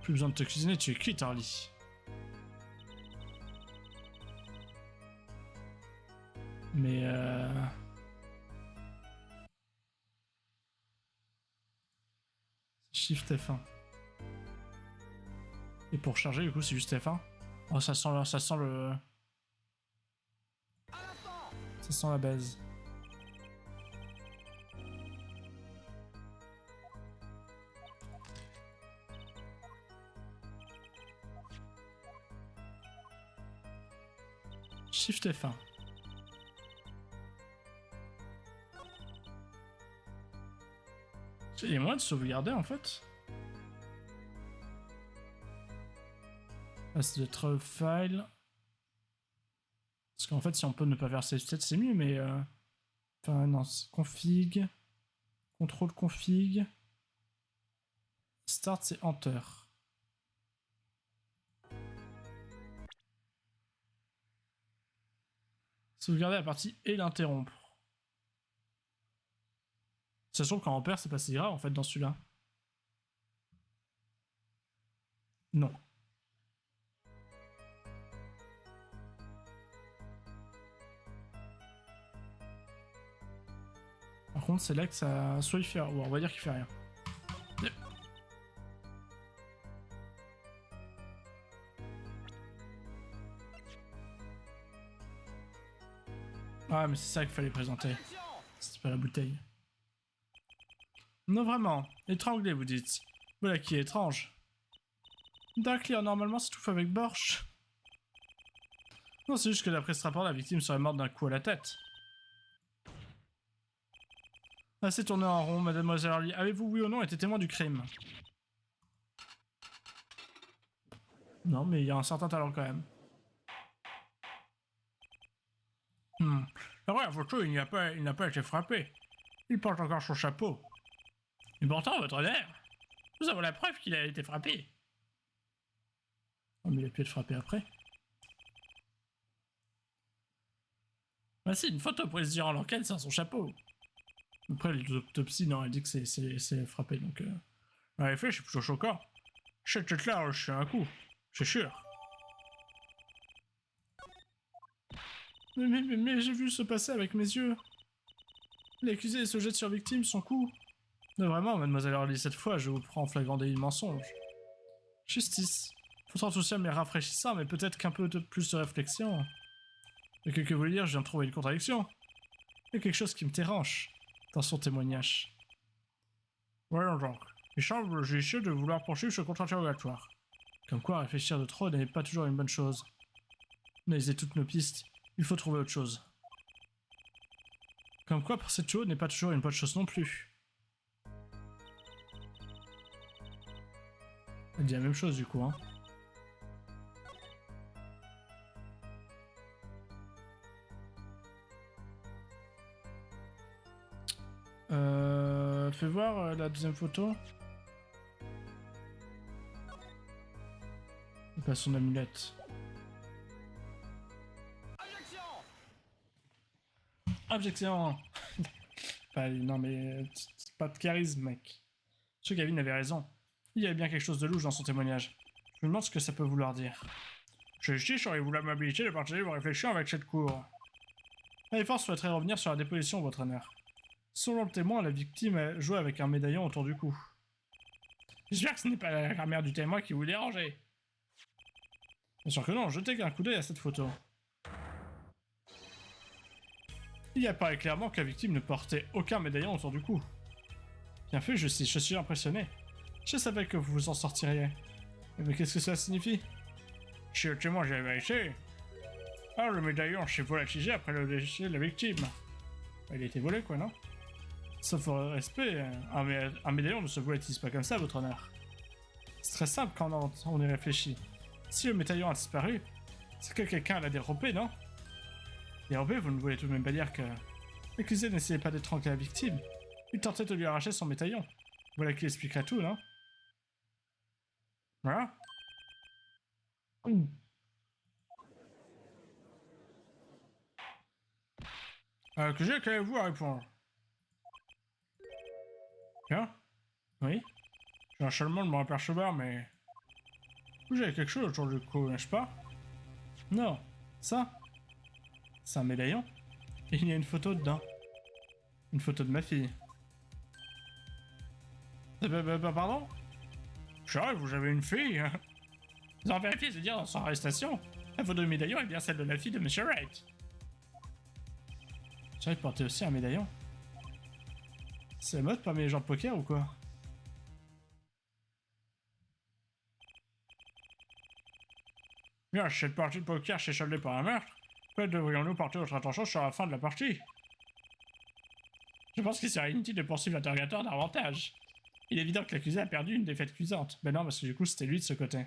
Plus besoin de te cuisiner, tu es cuite, Orly. Mais Shift F1. Et pour charger, du coup, c'est juste F1. Oh, ça sent le... Ça sent la base. Shift F1. Il y a moyen de sauvegarder en fait. Là c'est le file. Parce qu'en fait si on peut ne pas faire save state c'est mieux mais Enfin, non, c'est config. Contrôle config. Start, c'est enter. Sauvegarder la partie et l'interrompre. Sachant qu'en ampère, c'est pas si grave en fait dans celui-là. Non. Par contre, c'est là que ça. Soit il fait. Bon, on va dire qu'il fait rien. Yep. Ah, mais c'est ça qu'il fallait présenter. C'était pas la bouteille. Non, vraiment. Étranglé, vous dites. Voilà qui est étrange. Darklear, normalement, s'étouffe avec Borch. Non, c'est juste que d'après ce rapport, la victime serait morte d'un coup à la tête. Assez tourné en rond, mademoiselle Harley. Avez-vous, oui ou non, été témoin du crime? Non, mais il y a un certain talent quand même. La première photo, il n'a pas été frappé. Il porte encore son chapeau. Et pourtant, votre honneur, nous avons la preuve qu'il a été frappé. Oh, mais il a pu être frappé après. Bah si, une photo pourrait se dire en l'enquête sans son chapeau. Après, l'autopsie, non, elle dit que c'est frappé, donc... En effet, je suis plutôt choquant. Cette tête-là, je suis un coup. C'est sûr. Mais j'ai vu se passer avec mes yeux. L'accusé se jette sur victime, son coup. Mais vraiment, mademoiselle Harley, cette fois, je vous prends en flagrant délit de mensonge. Justice. Votre enthousiasme est rafraîchissant, mais peut-être qu'un peu de plus de réflexion. Mais que voulez dire, je viens de trouver une contradiction. Il y a quelque chose qui me dérange dans son témoignage. Voyons donc. Il semble judicieux de vouloir poursuivre ce contre-interrogatoire. Comme quoi, réfléchir de trop n'est pas toujours une bonne chose. Analyser toutes nos pistes, il faut trouver autre chose. Comme quoi, pour cette chose n'est pas toujours une bonne chose non plus. Elle dit la même chose du coup, hein. Fais voir la deuxième photo. Et pas son amulette. Objection. Non mais... pas de charisme, mec. Ce Gavin avait raison. Il y avait bien quelque chose de louche dans son témoignage. Je me demande ce que ça peut vouloir dire. Je juge, auriez-vous l'amabilité de partager vos réflexions avec cette cour. La défense souhaiterait revenir sur la déposition, votre honneur. Selon le témoin, la victime a joué avec un médaillon autour du cou. J'espère que ce n'est pas la grand-mère du témoin qui vous dérangeait. Bien sûr que non, jetez un coup d'œil à cette photo. Il apparaît clairement que la victime ne portait aucun médaillon autour du cou. Bien fait, je suis impressionné. Je savais que vous vous en sortiriez. Mais qu'est-ce que cela signifie? Si le témoin j'avais vérifié. Alors le médaillon s'est volatilisé après le décès de la victime. Il a été volé quoi, non? Sauf au respect, un médaillon ne se volatilise pas comme ça, votre honneur. C'est très simple quand on y réfléchit. Si le médaillon a disparu, c'est que quelqu'un l'a dérobé, non? Dérobé, vous ne voulez tout de même pas dire que... L'accusé n'essayait pas d'étrangler la victime. Il tentait de lui arracher son médaillon. Voilà qui expliquerait tout, non? Voilà. Que qu'avez-vous à répondre? Bien? Oui? J'ai un chalement de me apercevoir, mais... Vous avez quelque chose autour du cou, n'est-ce pas? Non. Ça? C'est un médaillon? Et il y a une photo dedans. Une photo de ma fille. Pardon? Charles, vous avez une fille? Vous en vérifiez, c'est dire dans son arrestation. La photo de médaillon est bien celle de la fille de Monsieur Wright. Wright portait aussi un médaillon. C'est la mode parmi les gens de poker ou quoi? Bien, cette partie de poker s'est soldée par un meurtre. Peut-être devrions-nous porter notre attention sur la fin de la partie. Je pense qu'il serait inutile de poursuivre l'interrogatoire davantage. Il est évident que l'accusé a perdu une défaite cuisante. Ben non, parce que du coup, c'était lui de ce côté.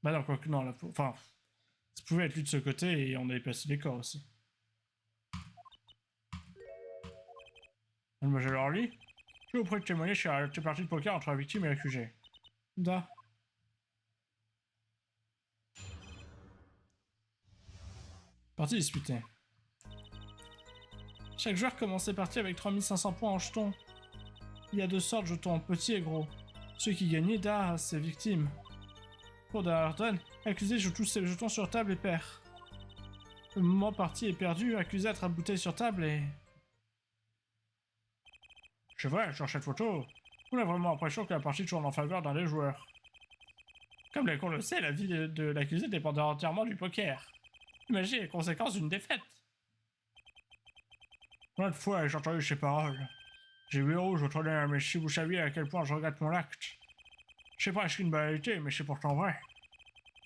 Bah non, quoique non, là, enfin... Ça pouvait être lui de ce côté et on avait passé les corps aussi. Moi, je leur lis. Je vous prie de témoigner sur la partie de poker entre la victime et l'accusé. Da. Partie disputée. Chaque joueur commence ses parties avec 3500 points en jetons. Il y a deux sortes de jetons, petits et gros. Celui qui gagnait da à ses victimes. Pour Darton, l'accusé joue tous ses jetons sur table et perd. Le moment parti est perdu, accusé attrape bouteille sur table et... C'est vrai, sur cette photo, on a vraiment l'impression que la partie tourne en faveur d'un des joueurs. Comme la cour le sait, la vie de l'accusé dépend entièrement du poker. Imaginez les conséquences d'une défaite. Plein de fois, j'ai entendu ces paroles. J'ai vu rouge au tonnerre, mais si vous saviez à quel point je regrette mon acte. Je sais pas si c'est une banalité, mais c'est pourtant vrai.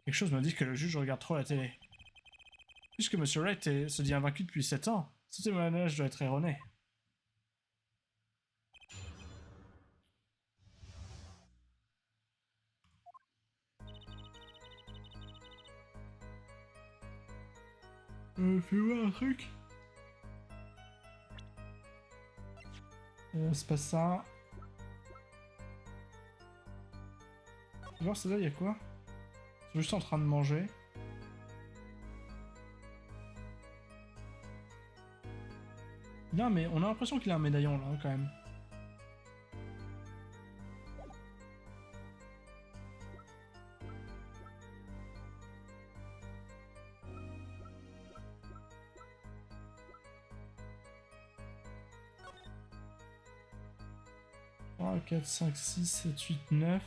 Quelque chose me dit que le juge regarde trop la télé. Puisque M. Wright se dit invaincu depuis 7 ans, ce témoignage doit être erroné. Fais-moi un truc. C'est pas ça. Je vais voir celle-là, il y a quoi? Ils sont juste en train de manger. Non, mais on a l'impression qu'il a un médaillon là, quand même. Ah, 4, 5, 6, 7, 8, 9.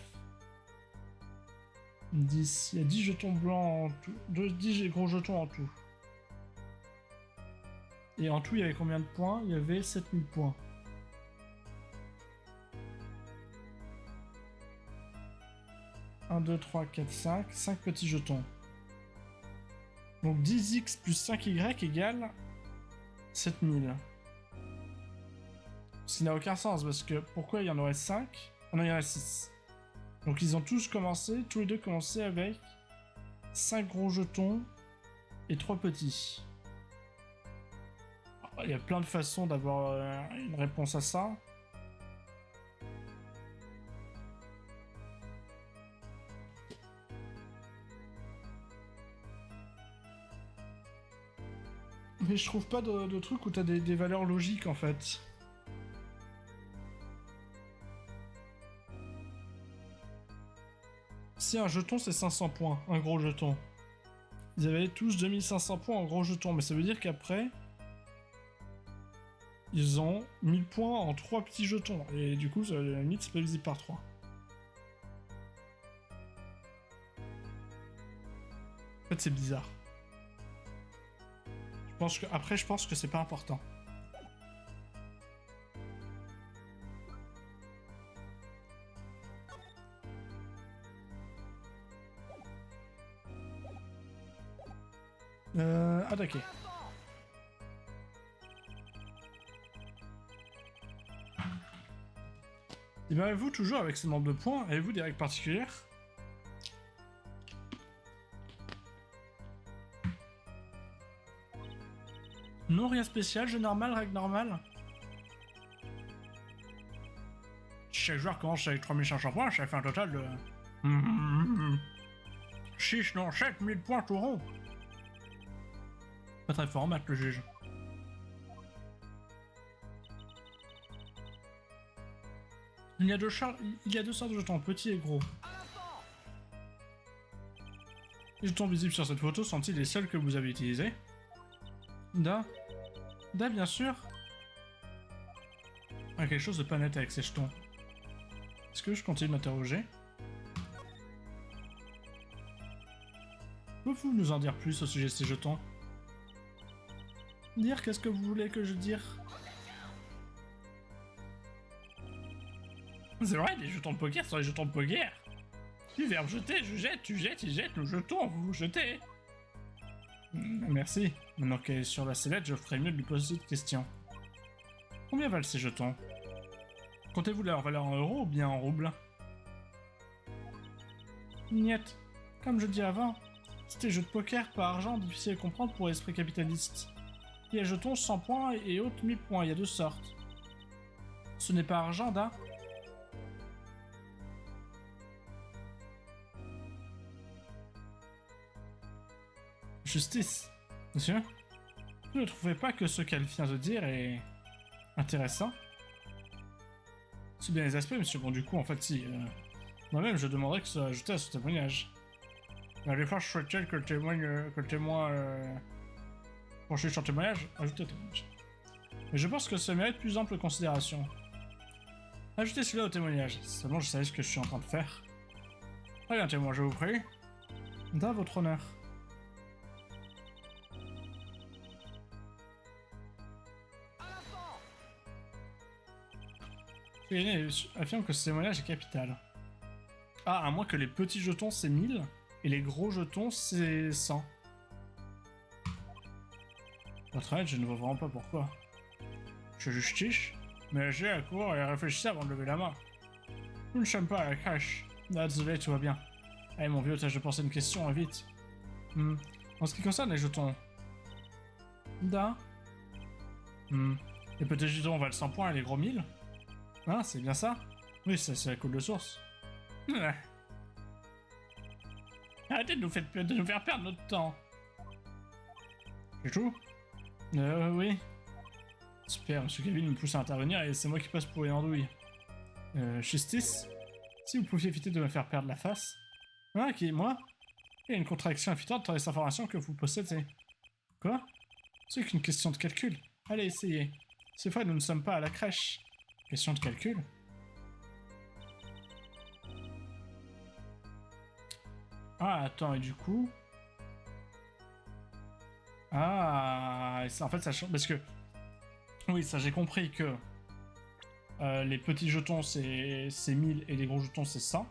10. Il y a 10 jetons blancs en tout. 10 gros jetons en tout. Et en tout, il y avait combien de points? Il y avait 7000 points. Un, 2, 3, 4, 5. 5 petits jetons. Donc 10x plus 5y égale 7000. Ce qui n'a aucun sens, parce que pourquoi il y en aurait 5? Ah non, il y en a 6. Donc ils ont tous commencé, tous les deux commencé avec 5 gros jetons et 3 petits. Il y a plein de façons d'avoir une réponse à ça. Mais je trouve pas de truc où t'as des valeurs logiques en fait. Si un jeton c'est 500 points, un gros jeton. Ils avaient tous 2500 points en gros jeton, mais ça veut dire qu'après... Ils ont 1000 points en 3 petits jetons, et du coup, à la limite, c'est pas visible par 3. En fait, c'est bizarre. Après, je pense que c'est pas important. Attaquer. Et bien vous, toujours avec ces nombres de points, avez-vous des règles particulières? Non, rien spécial, jeu normal, règle normale. Chaque joueur commence avec 3500 points, ça fait un total de... 6, non, 7000 points tout rond. Pas très fort en maths, le juge. Il y a deux sortes de jetons, petits et gros. Les jetons visibles sur cette photo sont-ils les seuls que vous avez utilisés? Da, bien sûr. Ah, quelque chose de pas net avec ces jetons. Est-ce que je continue de m'interroger? Pouvez-vous nous en dire plus au sujet de ces jetons? Dire qu'est-ce que vous voulez que je dise? C'est vrai, les jetons de poker sont les jetons de poker. Du verbe jeter, je jette, tu jettes, il jette, nous jetons, vous jetez. Merci. Maintenant qu'elle est sur la sellette, je ferais mieux de lui poser cette question. Combien valent ces jetons? Comptez-vous leur valeur en euros ou bien en roubles? Niet. Comme je dis avant, C'était jeu de poker par argent, difficile à comprendre pour l'esprit capitaliste. Il y a jetons 100 points et autres 1000 points, il y a deux sortes. Ce n'est pas argent, da? Justice. Monsieur? Vous ne trouvez pas que ce qu'elle vient de dire est intéressant? C'est bien les aspects, monsieur. Bon, du coup, en fait, si. Moi-même, je demanderais que ce soit ajouté à ce témoignage. Mais des fois, je souhaiterais que le témoin penché sur le témoignage, ajoutez au témoignage. Mais je pense que ça mérite plus ample considération. Ajoutez celui-là au témoignage. Seulement, je savais ce que je suis en train de faire. Très bien, témoin, je vous prie. Dans votre honneur. L'aîné affirme que ce témoignage est capital. Ah, à moins que les petits jetons c'est 1000 et les gros jetons c'est 100. Pour être honnête, je ne vois vraiment pas pourquoi. Je juge tiche, mais agissez à court et réfléchissez avant de lever la main. Nous ne sommes pas à la crèche. Ah, désolé, tout va bien. Allez, mon vieux, tâche de penser une question, et vite. En ce qui concerne les jetons. Da. Les petits jetons valent 100 points et les gros 1000. Hein, c'est bien ça? Oui, c'est la coule de source. Arrêtez de nous faire perdre notre temps. C'est tout? Oui. Super, monsieur Kevin me pousse à intervenir et c'est moi qui passe pour une andouille. Justice? Si vous pouviez éviter de me faire perdre la face. Ah, qui, moi? Il y a une contradiction évidente dans les informations que vous possédez. Quoi? C'est qu'une question de calcul. Allez, essayez. C'est vrai, nous ne sommes pas à la crèche. Question de calcul. Ah, attends, et du coup... Ah, en fait, ça change... Parce que... Oui, ça, j'ai compris que... les petits jetons, c'est 1000 et les gros jetons, c'est 100.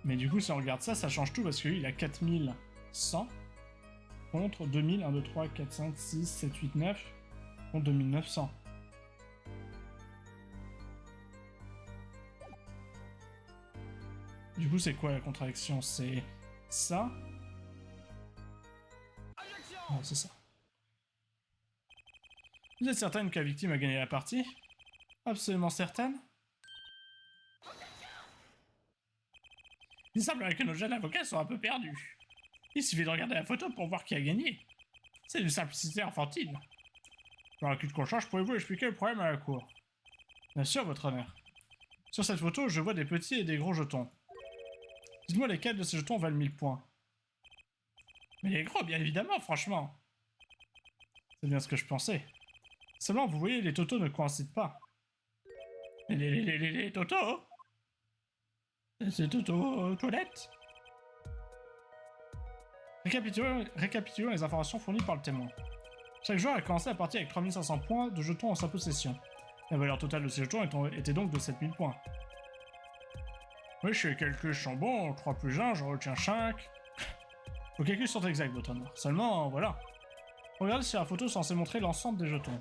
Mais du coup, si on regarde ça, ça change tout parce que lui, il a 4100 contre 2000, 1, 2, 3, 4, 5, 6, 7, 8, 9 contre 2900. Du coup, c'est quoi la contradiction? C'est ça? Ah, c'est ça. Vous êtes certaine que la victime a gagné la partie? Absolument certaine? Il semblerait que nos jeunes avocats sont un peu perdus. Il suffit de regarder la photo pour voir qui a gagné. C'est une simplicité enfantine. Dans la cul de conscience, pouvez-vous expliquer le problème à la cour? Bien sûr, votre honneur. Sur cette photo, je vois des petits et des gros jetons. Dites-moi lesquels de ces jetons valent 1000 points. Mais les gros, bien évidemment, franchement. C'est bien ce que je pensais. Seulement, vous voyez, les totaux ne coïncident pas. Les totaux? C'est totaux toilettes? Récapitulons les informations fournies par le témoin. Chaque joueur a commencé la partie avec 3500 points de jetons en sa possession. La valeur totale de ces jetons était donc de 7000 points. Oui, chez les calculs sont bons, 3 plus 1, je retiens 5. Vos calculs sont exacts, votre honneur. Seulement, voilà. Regardez sur la photo censée montrer l'ensemble des jetons.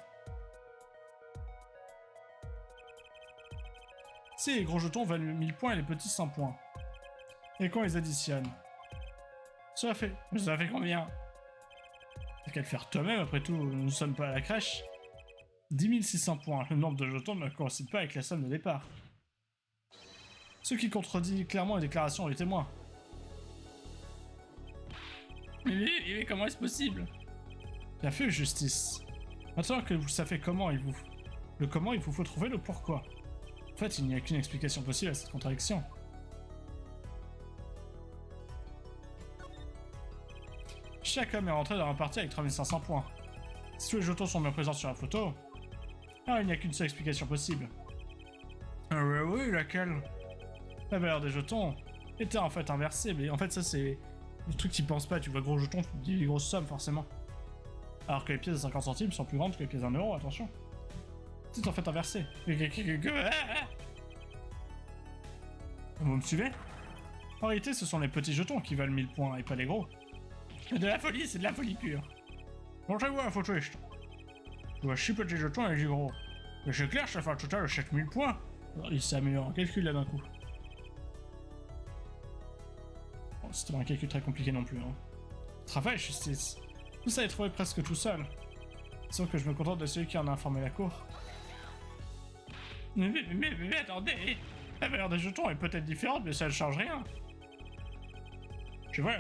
Si les gros jetons valent 1000 points et les petits 100 points. Et quand on les additionne? Ça fait combien? T'as qu'à le faire toi-même, après tout, nous ne sommes pas à la crèche. 10 600 points, le nombre de jetons ne coïncide pas avec la somme de départ. Ce qui contredit clairement les déclarations des témoins. Mais comment est-ce possible? Bien fait, justice. Maintenant que vous savez comment il vous faut trouver le pourquoi. En fait, il n'y a qu'une explication possible à cette contradiction. Chaque homme est rentré dans la partie avec 3500 points. Si tous les jetons sont bien présents sur la photo, alors il n'y a qu'une seule explication possible. Oui, laquelle? La valeur des jetons était en fait inversée, mais en fait ça c'est le truc qui pense pas, tu vois gros jetons, tu dis les grosses sommes forcément. Alors que les pièces de 50 centimes sont plus grandes que les pièces d'1 euro, attention. C'est en fait inversé. Vous me suivez? En réalité, ce sont les petits jetons qui valent 1000 points et pas les gros. C'est de la folie, c'est de la folie pure. Montrez-vous un photo. Je vois 6 petits jetons et 10 gros. Mais c'est clair, ça fait un total de 7000 points. Alors, il s'améliore en calcul là d'un coup. c'était un calcul très compliqué non plus. Hein. Travail, justice. Vous savez trouver presque tout seul. Sauf que je me contente de celui qui en a informé la cour. Mais attendez, la valeur des jetons est peut-être différente, mais ça ne change rien. Je vois,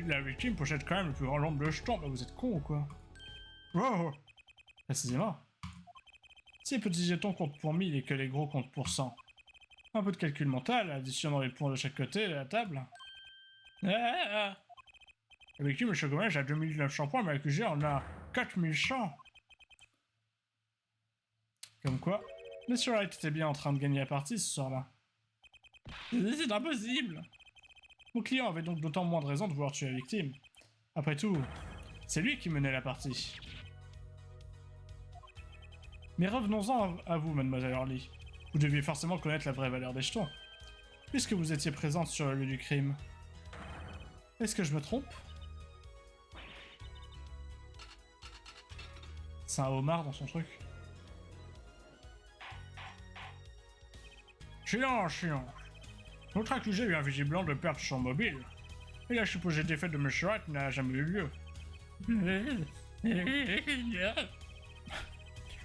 la victime possède quand même le plus grand nombre de jetons, mais vous êtes con ou quoi? Wow. Précisément. Si les petits jetons comptent pour 1000 et que les gros comptent pour 100. Un peu de calcul mental, additionnant les points de chaque côté de la table. La victime, M. Gomez, a 2900 points, mais l'accusé en a 4100. Comme quoi, M. Wright était bien en train de gagner la partie ce soir-là. C'est impossible! Mon client avait donc d'autant moins de raisons de vouloir tuer la victime. Après tout, c'est lui qui menait la partie. Mais revenons-en à vous, mademoiselle Hurley. Vous deviez forcément connaître la vraie valeur des jetons, puisque vous étiez présente sur le lieu du crime. Est-ce que je me trompe? C'est un homard dans son truc. Silence. Notre accusé vient visiblement de perdre son mobile. Et la supposée défaite de M. Wright n'a jamais eu lieu.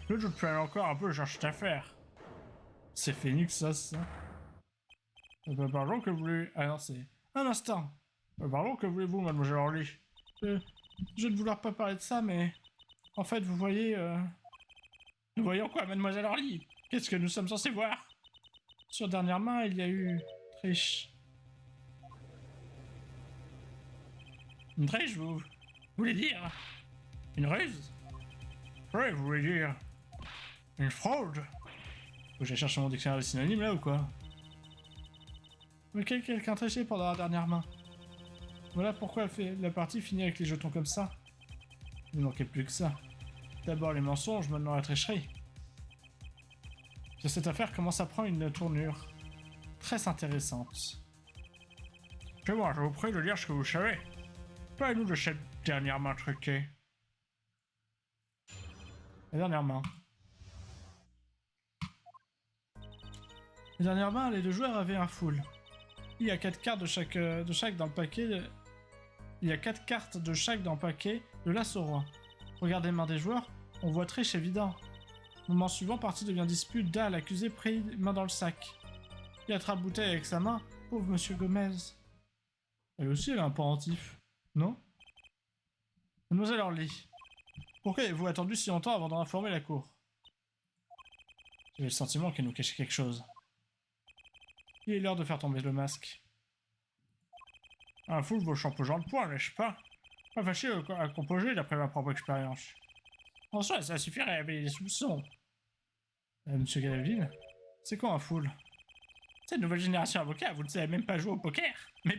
Le doute traîne encore un peu sur cette affaire. C'est Phoenix, ça. Pardon, que voulez... Ah non, c'est... Un instant. Pardon, que voulez-vous, mademoiselle Hurley? Je ne vouloir pas parler de ça, mais... En fait, vous voyez... Nous voyons quoi, mademoiselle Hurley? Qu'est-ce que nous sommes censés voir? Sur dernière main, il y a eu... Triche. Une triche, vous voulez dire? Une ruse? Oui, vous voulez dire... Une fraude? Faut que j'aille chercher mon dictionnaire de synonymes là ou quoi? Mais quelqu'un triché pendant la dernière main. Voilà pourquoi la partie finit avec les jetons comme ça. Il ne manquait plus que ça. D'abord les mensonges, maintenant la tricherie. Cette affaire commence à prendre une tournure très intéressante. C'est moi, je vous prie de dire ce que vous savez. Parlez-nous de cette dernière main truquée. La dernière main. La dernière main, les deux joueurs avaient un full. Il y a 4 cartes de chaque dans le paquet. Il y a 4 cartes de chaque dans le paquet de l'as au roi. Regardez les mains des joueurs, on voit triche évident. Moment suivant, partie devient dispute. Da, l'accusé pris main dans le sac. Il attrape bouteille avec sa main. Pauvre monsieur Gomez. Elle aussi, elle a un pendentif. Non? Mademoiselle Hurley, pourquoi avez-vous attendu si longtemps avant d'en informer la cour? J'avais le sentiment qu'elle nous cachait quelque chose. Il est l'heure de faire tomber le masque. Un full vaut champ-genre de poing, n'est-ce pas? Pas facile à composer d'après ma propre expérience. En soi, ça suffirait à réveiller les soupçons. Monsieur Galavine, c'est quoi un full? Cette nouvelle génération d'avocats, vous ne savez même pas jouer au poker. Mais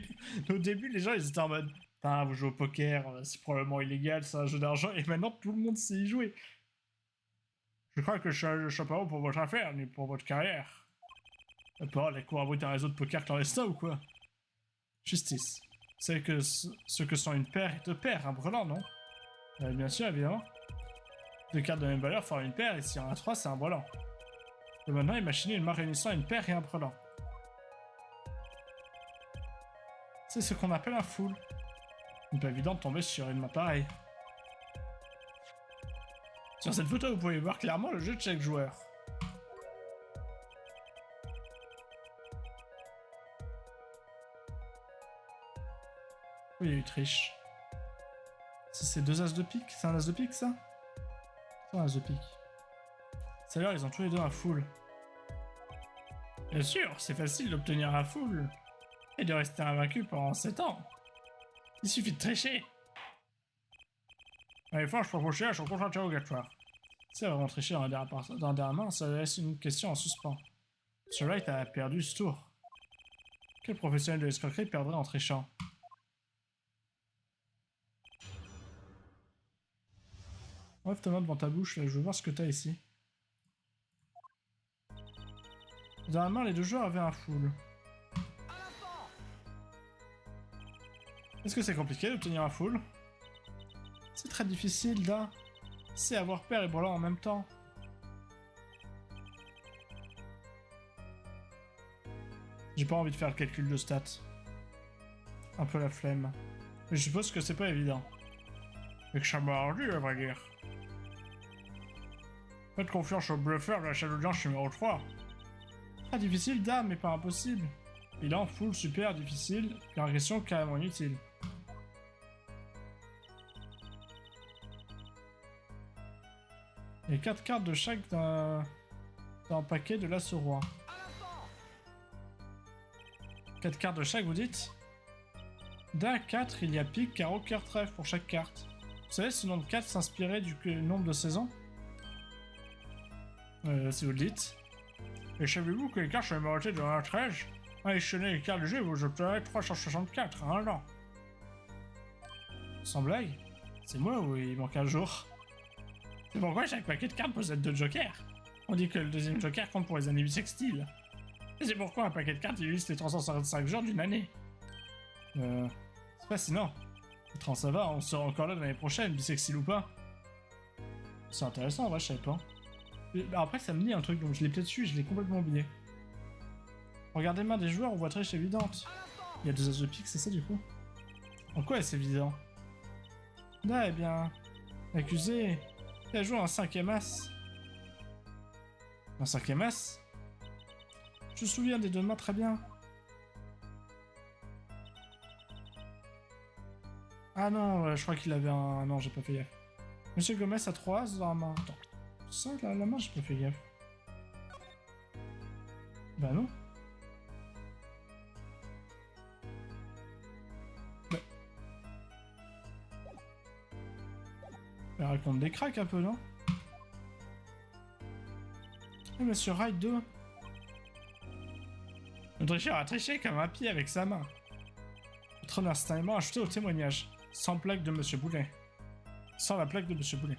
au début, les gens ils étaient en mode putain, vous jouez au poker, c'est probablement illégal, c'est un jeu d'argent, et maintenant tout le monde sait y jouer. Je crois que je suis pas bon pour votre affaire, ni pour votre carrière. Pas la cour abrite un réseau de poker clandestin ou quoi? Justice. C'est que ce que sont une paire et deux paires, un brelan, non? Bien sûr, évidemment. Deux cartes de même valeur forment une paire, et s'il y en a 3, c'est un brelan. Et maintenant, imaginez une main réunissant une paire et un brelan. C'est ce qu'on appelle un full. Il n'est pas évident de tomber sur une main pareille. Sur cette photo, vous pouvez voir clairement le jeu de chaque joueur. Oui, il y a eu triche. C'est deux as de pique? C'est un as de pique, ça? C'est un as de pique. C'est à l'heure, ils ont tous les deux un full. Bien sûr, c'est facile d'obtenir un full. Et de rester invaincu pendant 7 ans. Il suffit de tricher. Allez, fois, je propose cher sur contre interrogatoire. Si vraiment triché dans la dernière main, ça laisse une question en suspens. Ce Wright a perdu ce tour. Quel professionnel de l'escroquerie perdrait en trichant? Bref, ta main devant ta bouche, je veux voir ce que t'as ici. Dans la main, les deux joueurs avaient un full. Est-ce que c'est compliqué d'obtenir un full? C'est très difficile, là. C'est avoir paire et brelan en même temps. J'ai pas envie de faire le calcul de stats. un peu la flemme. Mais je suppose que c'est pas évident. Et que ça m'a rendu, à vrai dire. Faites confiance au bluffeur de la chaîne d'audience numéro 3. Pas difficile, dame, mais pas impossible. Bilan, full, super, difficile. Dernière question, carrément inutile. Et 4 cartes de chaque d'un paquet de l'as au roi. 4 cartes de chaque, vous dites? D'un 4, il y a pique, carreau, cœur, trèfle pour chaque carte. Vous savez, ce nombre 4 s'inspirait du nombre de saisons? Si vous le dites. Et savez-vous que les cartes sont numérotées de 1 à 13? Additionner les cartes du jeu, vous obtiendrez 364 à un an. Sans blague? C'est moi ou il manque un jour? C'est pourquoi chaque paquet de cartes possède 2 jokers. On dit que le deuxième joker compte pour les années bissextiles. Et c'est pourquoi un paquet de cartes illustre les 355 jours d'une année. C'est fascinant. Le ça va, on sera encore là l'année prochaine, bisextile ou pas. C'est intéressant en vrai, je savais pas. Après, ça me dit un truc, donc je l'ai peut-être su, je l'ai complètement oublié. Regardez les mains des joueurs, on voit très évidente. Il y a 2 as de pique, c'est ça du coup? En quoi est-ce évident? Là, eh bien... L'accusé... Il a joué un 5e as. Un 5e as? Je me souviens des 2 mains très bien. Ah non, je crois qu'il avait un... Non, j'ai pas fait gaffe. Monsieur Gomez a 3 as dans la main. Attends. Ça, la main, j'ai pas fait gaffe. Bah non. Elle raconte des cracks un peu, non? Et Monsieur Ride 2. Le tricheur a triché comme un pied avec sa main. Votre instantanément ajouté au témoignage. Sans plaque de Monsieur Boulet. Sans la plaque de Monsieur Boulet.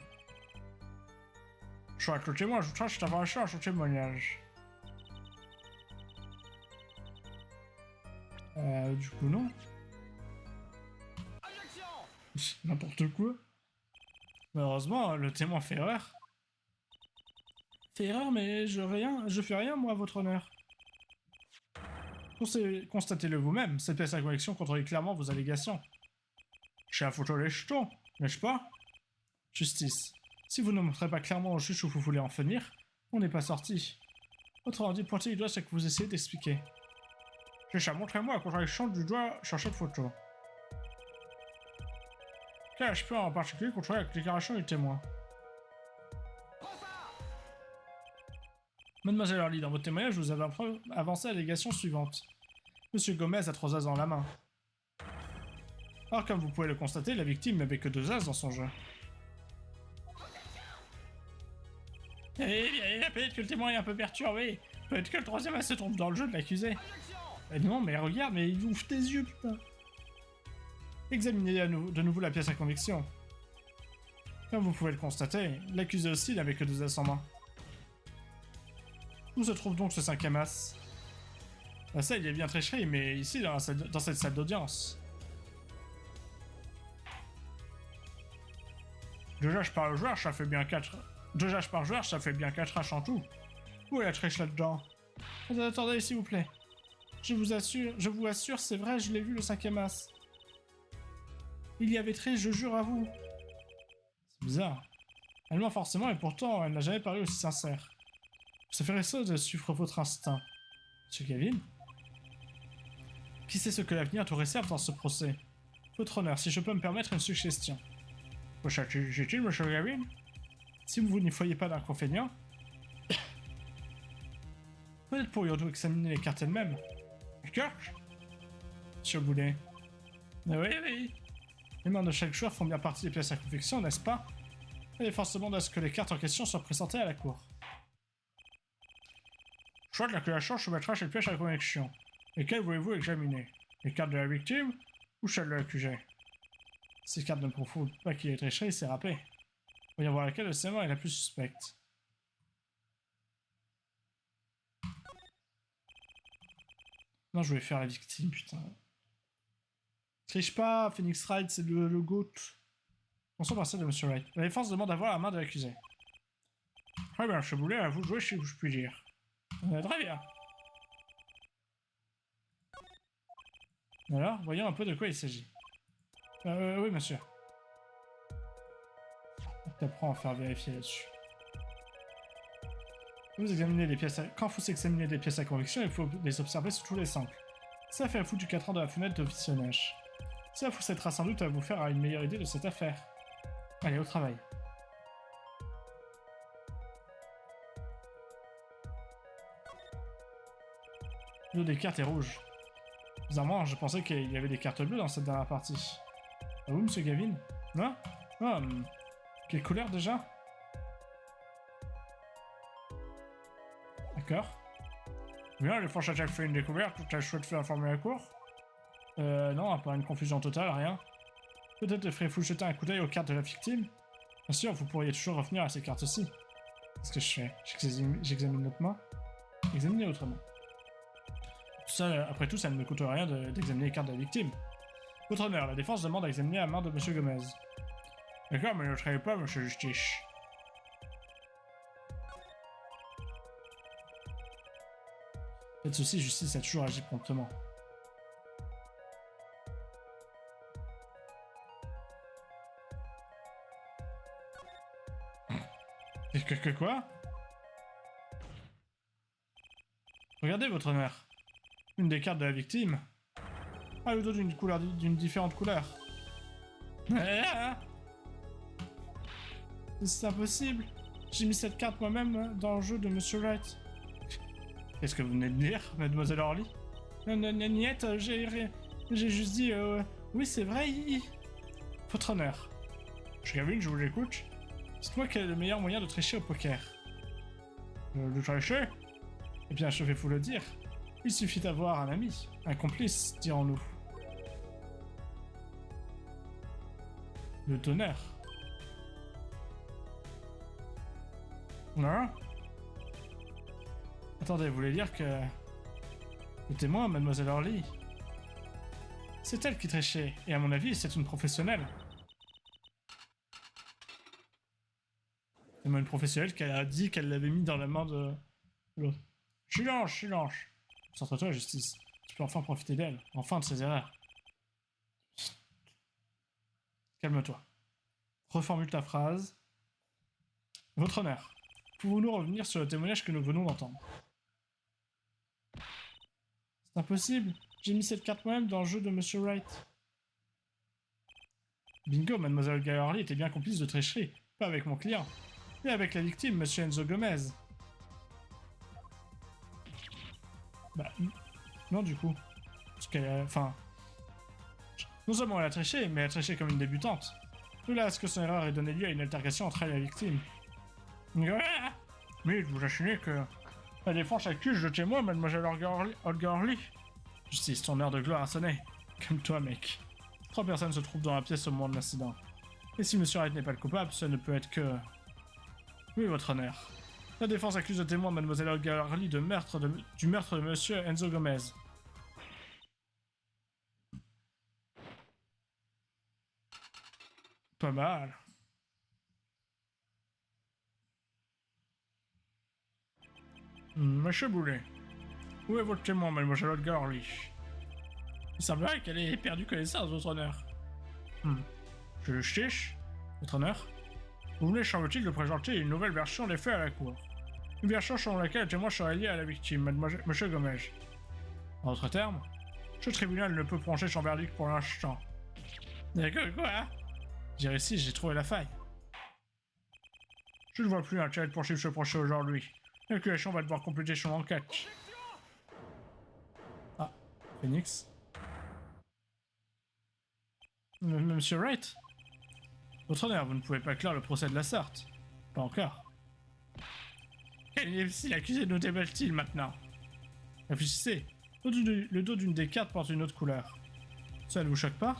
Je crois que le témoin ajoutera cette information à son témoignage. Du coup, non. N'importe quoi. Malheureusement, le témoin fait erreur. Fait erreur, mais je fais rien, moi, à votre honneur. Constatez-le vous-même, cette pièce à collection contredit clairement vos allégations. J'ai la photo des jetons, n'est-ce pas? Justice. Si vous ne montrez pas clairement au juge où vous voulez en venir, on n'est pas sorti. Autrement dit, pointez du doigt ce que vous essayez d'expliquer. Déjà, montrez-moi la contradiction du doigt sur cette photo. Quel aspect en particulier contre la déclaration du témoin? Mademoiselle Hurley, dans votre témoignage, vous avez avancé l'allégation suivante. Monsieur Gomez a 3 as dans la main. Or, comme vous pouvez le constater, la victime n'avait que 2 as dans son jeu. Eh bien, peut-être que le témoin est un peu perturbé. Peut-être que le 3e as se trompe dans le jeu de l'accusé. Non, mais regarde, mais il ouvre tes yeux, putain. Examinez de nouveau la pièce à conviction. Comme vous pouvez le constater, l'accusé aussi n'avait que 2 as en main. Où se trouve donc ce 5e as? Ça, il est bien tricherie, mais ici, dans cette salle d'audience. Deux jauges par joueur, ça fait bien 4... 2 jauges par joueur, ça fait bien 4 as en tout. Où est la triche là-dedans? Attendez, s'il vous plaît. Je vous assure, c'est vrai, je l'ai vu le 5e as. Il y avait triche, je jure à vous. C'est bizarre. Elle ment forcément, et pourtant, elle n'a jamais paru aussi sincère. Ça ferait ça de suivre votre instinct. Monsieur Gavin? Qui sait ce que l'avenir te réserve dans ce procès? Votre honneur, si je peux me permettre une suggestion. J'ai-t-il, monsieur Gavin? Si vous n'y voyez pas d'inconvénient, peut-être pourrions-nous examiner les cartes elles-mêmes. Les cartes? Monsieur Boulet. Oui. Les mains de chaque joueur font bien partie des pièces à confection, n'est-ce pas? Il est forcément à ce que les cartes en question soient présentées à la cour. Choix de l'accusation soumettra cette pièce à connexion. Lesquelles voulez-vous examiner? Les cartes de la victime ou celles de l'accusé? Ces cartes ne prouvent pas qu'il est triché, il s'est rappelé. Voyons voir laquelle de ces mains est la plus suspecte. Non, je voulais faire la victime, putain. Triche pas, Phoenix Wright, c'est le GOAT. Pensons par celle de Monsieur Wright. La défense demande d'avoir la main de l'accusé. Très bien, je voulais à vous de jouer si je puis dire. Très bien. Alors, voyons un peu de quoi il s'agit. Oui, monsieur. On t'apprend à faire vérifier là-dessus. Vous examinez les pièces Quand vous examinez des pièces à convection, il faut les observer sous tous les angles. Ça fait un fou du 4 ans de la fenêtre de visionnage. Ça vous aidera sans doute à vous faire une meilleure idée de cette affaire. Allez, au travail. L'eau des cartes est rouge. Bizarrement, je pensais qu'il y avait des cartes bleues dans cette dernière partie. Ah oui, monsieur Gavin? Non? Ah, quelle couleur déjà? D'accord. Bien, les fois chaque fait une découverte, tu as souhaité informer la cour? Non, à part une confusion totale, rien. Peut-être ferez-vous jeter un coup d'œil aux cartes de la victime? Bien sûr, vous pourriez toujours revenir à ces cartes-ci. Qu'est-ce que je fais? J'examine notre main? Examiner autrement. Ça, après tout, ça ne me coûte rien d'examiner les cartes de la victime. Votre honneur, la défense demande à examiner la main de monsieur Gomez. D'accord, mais ne travaillez pas, monsieur Justice. Pas de soucis, justice a toujours agi promptement. Quoi? Regardez, votre honneur. Une des cartes de la victime. Ah, le dos d'une différente couleur. C'est impossible. J'ai mis cette carte moi-même dans le jeu de Monsieur Wright. Qu'est-ce que vous venez de dire, mademoiselle Orly? Niet, j'ai juste dit... oui, c'est vrai, Votre honneur. Je Gavin, je vous l'écoute. Dites-moi quel est le meilleur moyen de tricher au poker. De tricher? Eh bien, je vais vous le dire. Il suffit d'avoir un ami, un complice, dirons-nous. Le tonnerre. Non? Attendez, vous voulez dire que... Le témoin, mademoiselle Orly? C'est elle qui trichait, et à mon avis, c'est une professionnelle. C'est moi une professionnelle qui a dit qu'elle l'avait mis dans la main de l'autre. Silence. Concentre-toi, justice. Tu peux enfin profiter d'elle, enfin de ses erreurs. Calme-toi. Reformule ta phrase. Votre honneur, pouvons-nous revenir sur le témoignage que nous venons d'entendre? C'est impossible. J'ai mis cette carte moi-même dans le jeu de Monsieur Wright. Bingo, mademoiselle Orly était bien complice de tricherie. Pas avec mon client, mais avec la victime, monsieur Enzo Gomez. Bah, non du coup. Parce qu'elle enfin... Non seulement elle a triché, mais elle a triché comme une débutante. De là à ce que son erreur ait donné lieu à une altercation entre elle et la victime. Mais vous assurez que... La défense accuse le témoin, mademoiselle Olga Orly. Justice, ton heure de gloire a sonné. Comme toi, mec. 3 personnes se trouvent dans la pièce au moment de l'incident. Et si monsieur Wright n'est pas le coupable, ça ne peut être que... Oui, votre honneur. La défense accuse le témoin, mademoiselle Olga Orly, du meurtre de monsieur Enzo Gomez. Pas mal. Monsieur Boulet, où est votre témoin, mademoiselle Olga Orly? Il semblerait qu'elle ait perdu connaissance, votre honneur. Je justice, votre honneur. Vous venez, semble-t-il, de présenter une nouvelle version des faits à la cour. Une version selon laquelle le témoin serait lié à la victime, monsieur Gomez. En d'autres termes, ce tribunal ne peut prononcer son verdict pour l'instant. D'accord, quoi? J'ai ici, j'ai trouvé la faille. Je ne vois plus l'intérêt de poursuivre ce procès aujourd'hui. L'accusation va devoir compléter son enquête. Ah, Phoenix. Monsieur Wright? Votre honneur, vous ne pouvez pas clore le procès de la sorte. Pas encore. Quel si l'accusé nous débelle-t-il maintenant? Réfléchissez. Le dos d'une des cartes porte une autre couleur. Ça ne vous choque pas?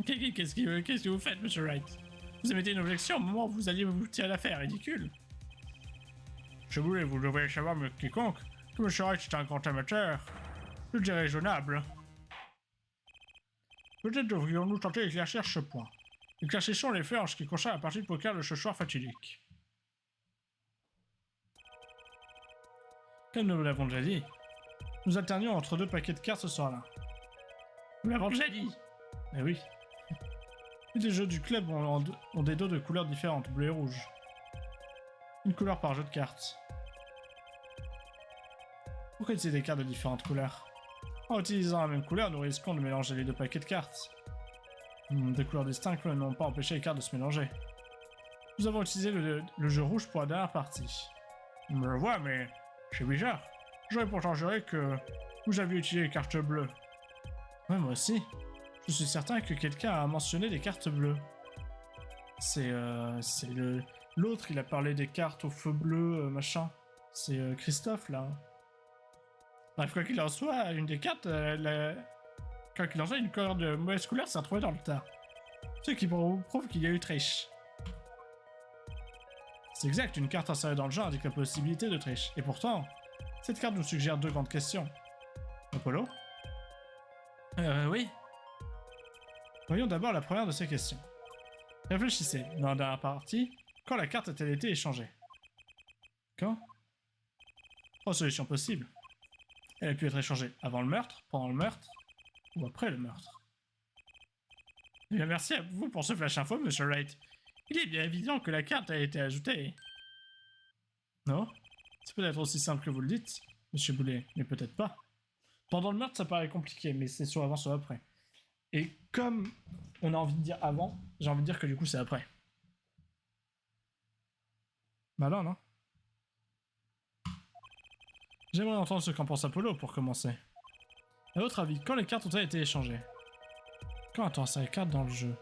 Qu'est-ce que vous faites, monsieur Wright? Vous émettez une objection au moment où vous alliez vous tirer l'affaire, ridicule. Je voulais, vous devriez savoir mieux que quiconque que monsieur Wright est un grand amateur. Je dirais raisonnable. Peut-être devrions-nous tenter d'éclaircir ce point. Éclaircissons les faits en ce qui concerne la partie de poker de ce soir fatidique. Comme nous l'avons déjà dit, Nous alternions entre 2 paquets de cartes ce soir-là. Nous l'avons déjà dit. Eh oui. Et les jeux du club ont des dos de couleurs différentes, bleu et rouge. Une couleur par jeu de cartes. Pourquoi utiliser des cartes de différentes couleurs? En utilisant la même couleur, nous risquons de mélanger les 2 paquets de cartes. Des couleurs distinctes n'ont pas empêché les cartes de se mélanger. Nous avons utilisé le jeu rouge pour la dernière partie. Je le vois, mais c'est bizarre. J'aurais pourtant juré que vous aviez utilisé les cartes bleues. Ouais, moi aussi. Je suis certain que quelqu'un a mentionné les cartes bleues. C'est l'autre, il a parlé des cartes au feu bleu, machin. C'est Christophe, là. Bref, quoi qu'il en soit, une des cartes, quoi qu'il en soit, une couleur de mauvaise couleur s'est retrouvée dans le tas. Ce qui prouve qu'il y a eu triche. C'est exact, une carte insérée dans le jeu indique la possibilité de triche. Et pourtant, cette carte nous suggère 2 grandes questions. Apollo? Oui. Voyons d'abord la première de ces questions. Réfléchissez, dans la dernière partie, quand la carte a-t-elle été échangée? Quand? 3 solutions possibles. Elle a pu être échangée avant le meurtre, pendant le meurtre, ou après le meurtre. Eh bien, merci à vous pour ce flash info, Monsieur Wright. Il est bien évident que la carte a été ajoutée. Non? C'est peut-être aussi simple que vous le dites, Monsieur Boulet, mais peut-être pas. Pendant le meurtre, ça paraît compliqué, mais c'est soit avant, soit après. Et comme on a envie de dire avant, j'ai envie de dire que du coup, c'est après. Bah non? J'aimerais entendre ce qu'en pense Apollo pour commencer. À votre avis, quand les cartes ont été échangées? Quand a-t-on inséré les cartes dans le jeu?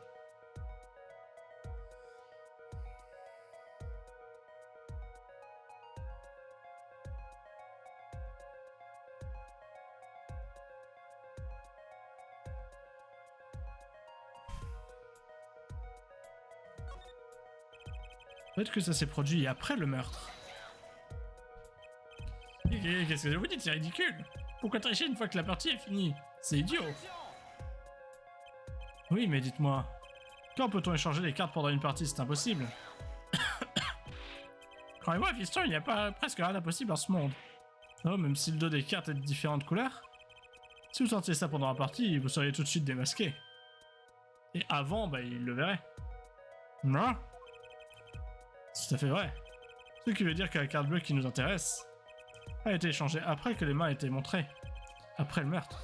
Peut-être que ça s'est produit après le meurtre. Qu'est-ce que vous dites? C'est ridicule! Pourquoi tricher une fois que la partie est finie? C'est idiot! Oui, mais dites-moi, quand peut-on échanger les cartes pendant une partie? C'est impossible. Croyez-moi, fiston, il n'y a pas presque rien d'impossible dans ce monde. Oh, même si le dos des cartes est de différentes couleurs? Si vous sentiez ça pendant la partie, vous seriez tout de suite démasqué. Et avant, bah, il le verrait. Non? C'est tout à fait vrai. Ce qui veut dire que la carte bleue qui nous intéresse a été échangée après que les mains aient été montrées. Après le meurtre.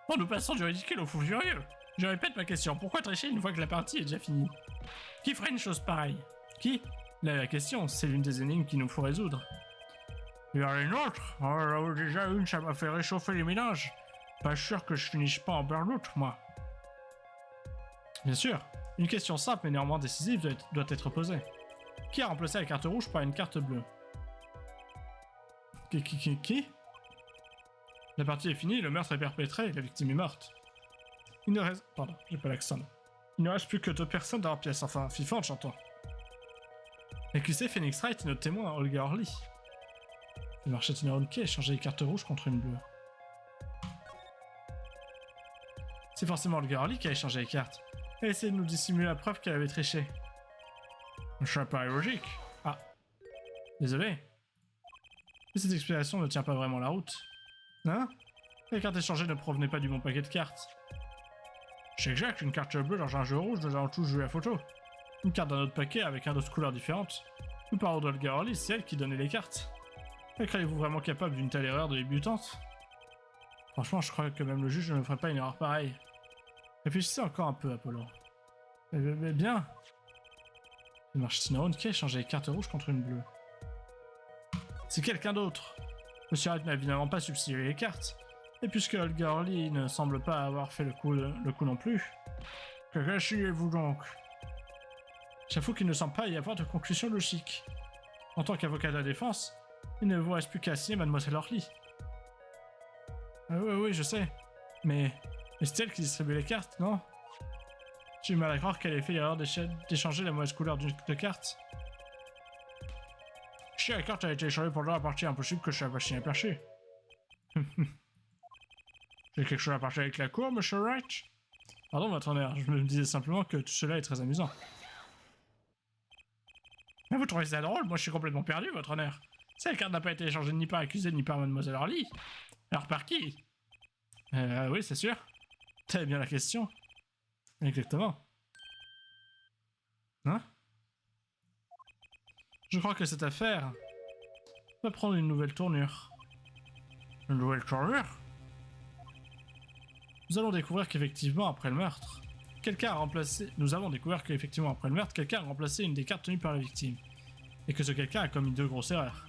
Oh, nous passons du ridicule au fou furieux. Je répète ma question, pourquoi tricher une fois que la partie est déjà finie? Qui ferait une chose pareille? Qui? Là, la question, c'est l'une des énigmes qu'il nous faut résoudre. Il y en a une autre? Oh, déjà une, ça m'a fait réchauffer les mélanges. Pas sûr que je finisse pas en burn-out, moi. Bien sûr. Une question simple mais néanmoins décisive doit être posée. Qui a remplacé la carte rouge par une carte bleue? Qui? La partie est finie, le meurtre est perpétré, la victime est morte. Il ne reste... Pardon, j'ai pas l'accent. Il ne reste plus que 2 personnes dans la pièce, enfin, Fifan, j'entends. L'accusé Phoenix Wright et notre témoin, Olga Orly. Le marché Ronke a échangé les cartes rouges contre une bleue. C'est forcément Olga Orly qui a échangé les cartes. Elle a essayé de nous dissimuler la preuve qu'elle avait triché. Ça paraît logique. Ah. Désolé. Mais cette explication ne tient pas vraiment la route. Hein? Les cartes échangées ne provenaient pas du bon paquet de cartes. C'est exact, une carte bleue dans un jeu rouge, nous allons tous jouer à photo. Une carte d'un autre paquet avec un d'autres couleurs différentes. Nous parlons d'Olga Orly, c'est elle qui donnait les cartes. Mais croyez-vous vraiment capable d'une telle erreur de débutante? Franchement, je crois que même le juge ne ferait pas une erreur pareille. Réfléchissez encore un peu, Apollo. Mais bien. Le marché Ronke a échangé les cartes rouges contre une bleue. C'est quelqu'un d'autre. Monsieur Wright n'a évidemment pas substitué les cartes. Et puisque Olga Orly ne semble pas avoir fait le coup non plus, que cachez-vous donc? J'avoue qu'il ne semble pas y avoir de conclusion logique. En tant qu'avocat de la défense, il ne vous reste plus qu'à signer Mademoiselle Orly. Oui, je sais. Mais c'est elle qui distribue les cartes, non? J'ai du mal à croire qu'elle ait fait l'erreur d'échanger la mauvaise couleur de carte. Si la carte a été échangée pendant la partie, impossible que je la machine à percher. J'ai quelque chose à partager avec la cour, Monsieur Wright? Pardon, votre honneur, je me disais simplement que tout cela est très amusant. Mais vous trouvez ça drôle? Moi, je suis complètement perdu, votre honneur. Cette carte n'a pas été échangée ni par l'accusé ni par Mademoiselle Orly. Alors par qui? Oui, c'est sûr. T'avais bien la question. Exactement. Hein? Je crois que cette affaire va prendre une nouvelle tournure. Une nouvelle tournure? Nous allons découvrir qu'effectivement, après le meurtre, quelqu'un a remplacé... Nous avons découvert qu'effectivement, après le meurtre, quelqu'un a remplacé une des cartes tenues par la victime. Et que ce quelqu'un a commis 2 grosses erreurs.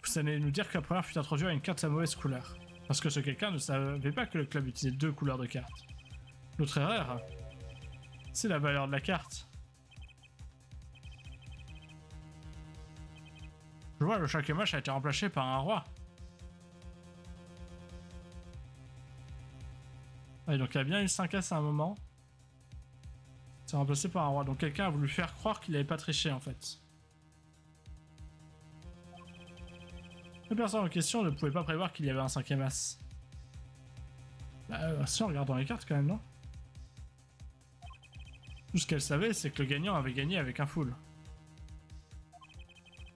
Vous allez nous dire que la première fut introduire une carte à mauvaise couleur. Parce que ce quelqu'un ne savait pas que le club utilisait 2 couleurs de cartes. L'autre erreur, c'est la valeur de la carte. Je vois, le Shakemosh a été remplacé par un roi. Ouais, donc il y a bien eu 5S à un moment. C'est remplacé par un roi. Donc quelqu'un a voulu faire croire qu'il n'avait pas triché en fait. La personne en question ne pouvait pas prévoir qu'il y avait un 5e As. Bah si, on regarde dans les cartes quand même, non? Tout ce qu'elle savait, c'est que le gagnant avait gagné avec un full.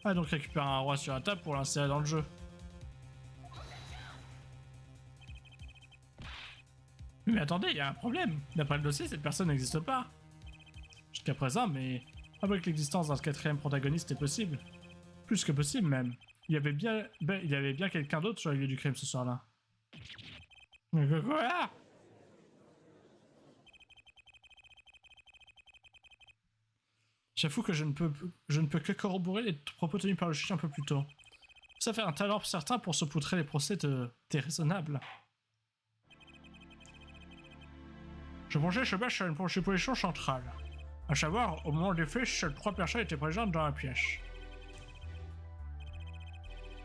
Ah, donc récupérer un roi sur la table pour l'insérer dans le jeu. Mais attendez, il y a un problème. D'après le dossier, cette personne n'existe pas. Jusqu'à présent, mais avec l'existence d'un 4e protagoniste est possible. Plus que possible même. Il y avait bien quelqu'un d'autre sur les lieux du crime ce soir-là. Quoi? J'avoue que je ne peux que corroborer les propos tenus par le juge un peu plus tôt. Ça fait un talent certain pour saupoudrer les procès de déraisonnables. Je mangeais ce bâche sur une position centrale. À savoir, au moment des faits, seules 3 personnes étaient présentes dans la pièce.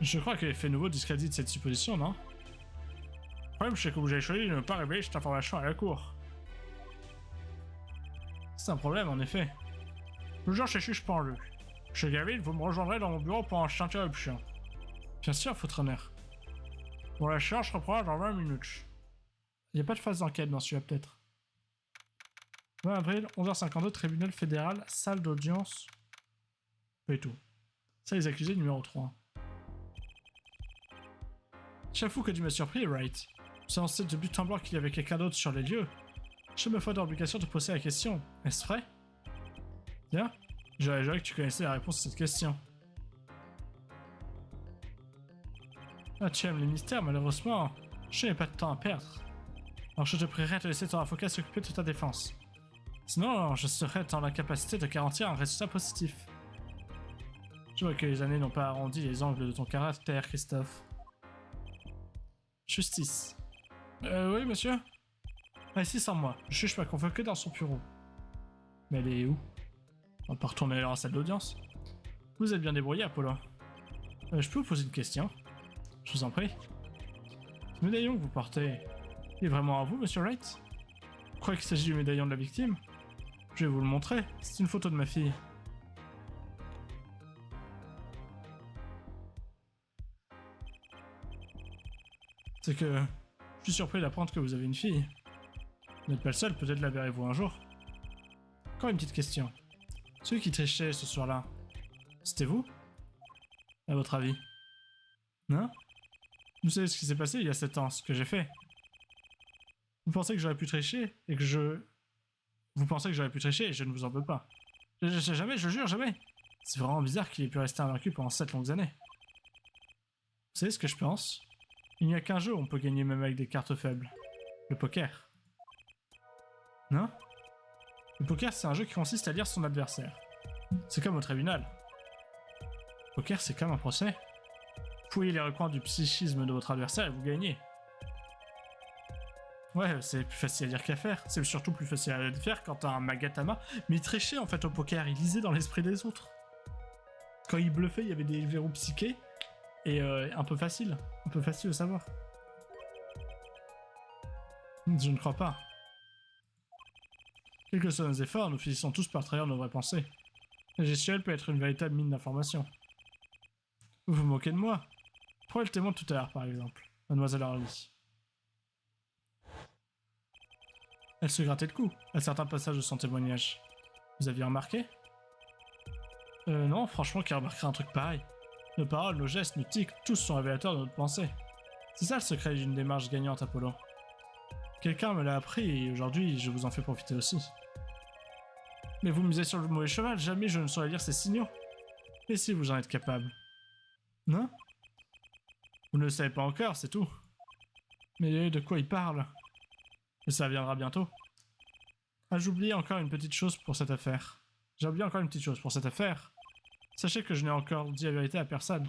Je crois que l'effet nouveau discrédite cette supposition, non? Le problème, c'est que vous avez choisi de ne pas révéler cette information à la cour. C'est un problème, en effet. Le juge est suspendu. Chez Gavin, vous me rejoindrez dans mon bureau pour une interruption. Bien sûr, votre honneur. Bon, la séance reprendra dans 20 minutes. Il n'y a pas de phase d'enquête dans celui-là, peut-être. 20 avril, 11h52, tribunal fédéral, salle d'audience. Pas du tout. Ça, les accusés numéro 3. J'avoue que tu m'as surpris, Wright. C'est en de but en blanc qu'il y avait quelqu'un d'autre sur les lieux. Je me fais dans l'obligation de poser la question. Est-ce vrai? Bien. J'aurais juré que tu connaissais la réponse à cette question. Ah, tu aimes les mystères, malheureusement. Je n'ai pas de temps à perdre. Alors je te prierai de laisser ton avocat s'occuper de ta défense. Sinon, je serai dans la capacité de garantir un résultat positif. Je vois que les années n'ont pas arrondi les angles de ton caractère, Christophe. Justice. Oui, monsieur? Ah, ici sans moi. Je juge pas convoqué dans son bureau. Mais elle est où? On peut retourner dans la salle d'audience. Vous êtes bien débrouillé, Apollo. Je peux vous poser une question? Je vous en prie. Ce médaillon que vous portez, il est vraiment à vous, monsieur Wright? Vous croyez qu'il s'agit du médaillon de la victime? Je vais vous le montrer. C'est une photo de ma fille. C'est que je suis surpris d'apprendre que vous avez une fille. Vous n'êtes pas le seul, peut-être la verrez-vous un jour. Encore une petite question. Celui qui trichait ce soir-là, c'était vous? À votre avis? Non? Vous savez ce qui s'est passé il y a 7 ans, ce que j'ai fait. Vous pensez que j'aurais pu tricher et que je... Vous pensez que j'aurais pu tricher et je ne vous en veux pas. Je sais jamais, je jure, jamais. C'est vraiment bizarre qu'il ait pu rester invaincu pendant 7 longues années. Vous savez ce que je pense? Il n'y a qu'un jeu où on peut gagner même avec des cartes faibles. Le poker. Non? Le poker, c'est un jeu qui consiste à lire son adversaire. C'est comme au tribunal. Le poker, c'est comme un procès. Vous pouvez les recoins du psychisme de votre adversaire et vous gagnez. Ouais, c'est plus facile à dire qu'à faire. C'est surtout plus facile à faire quand t'as un magatama. Mais il trichait en fait au poker, il lisait dans l'esprit des autres. Quand il bluffait, il y avait des verrous psychés. Et un peu facile de savoir. Je ne crois pas. Quels que soient nos efforts, nous finissons tous par trahir nos vraies pensées. La gestuelle peut être une véritable mine d'informations. Vous vous moquez de moi? Prenez le témoin de tout à l'heure, par exemple. Mademoiselle Orly. Elle se grattait le cou à certains passages de son témoignage. Vous aviez remarqué? Non, franchement, qui remarquerait un truc pareil? Nos paroles, nos gestes, nos tics, tous sont révélateurs de notre pensée. C'est ça le secret d'une démarche gagnante, Apollo. Quelqu'un me l'a appris et aujourd'hui, je vous en fais profiter aussi. Mais vous misez sur le mauvais cheval, jamais je ne saurais lire ces signaux. Et si vous en êtes capable? Non? Vous ne le savez pas encore, c'est tout. Mais de quoi il parle? Et ça viendra bientôt. Ah, j'oublie encore une petite chose pour cette affaire. J'ai oublié encore une petite chose pour cette affaire. Sachez que je n'ai encore dit la vérité à personne.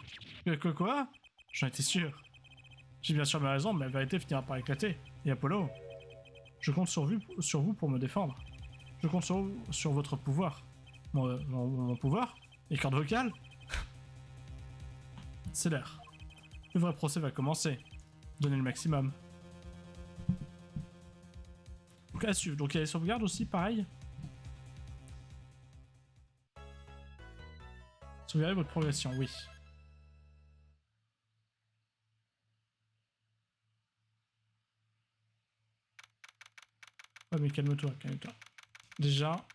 Quoi? J'en étais sûr. J'ai bien sûr ma raison, mais la vérité finira par éclater. Et Apollo, je compte sur vous pour me défendre. Je compte sur votre pouvoir. Mon pouvoir? Les cordes vocales? C'est l'heure. Le vrai procès va commencer. Donnez le maximum. Donc à suivre. Donc il y a les sauvegardes aussi, pareil. Sauvegardez votre progression, oui. Ouais, mais calme-toi, calme-toi. Déjà,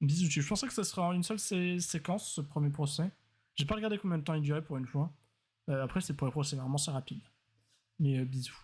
bisous. Je pensais que ça serait en une seule séquence, ce premier procès. J'ai pas regardé combien de temps il durait pour une fois. Après, c'est pour les procès, vraiment c'est rapide. Mais bisous.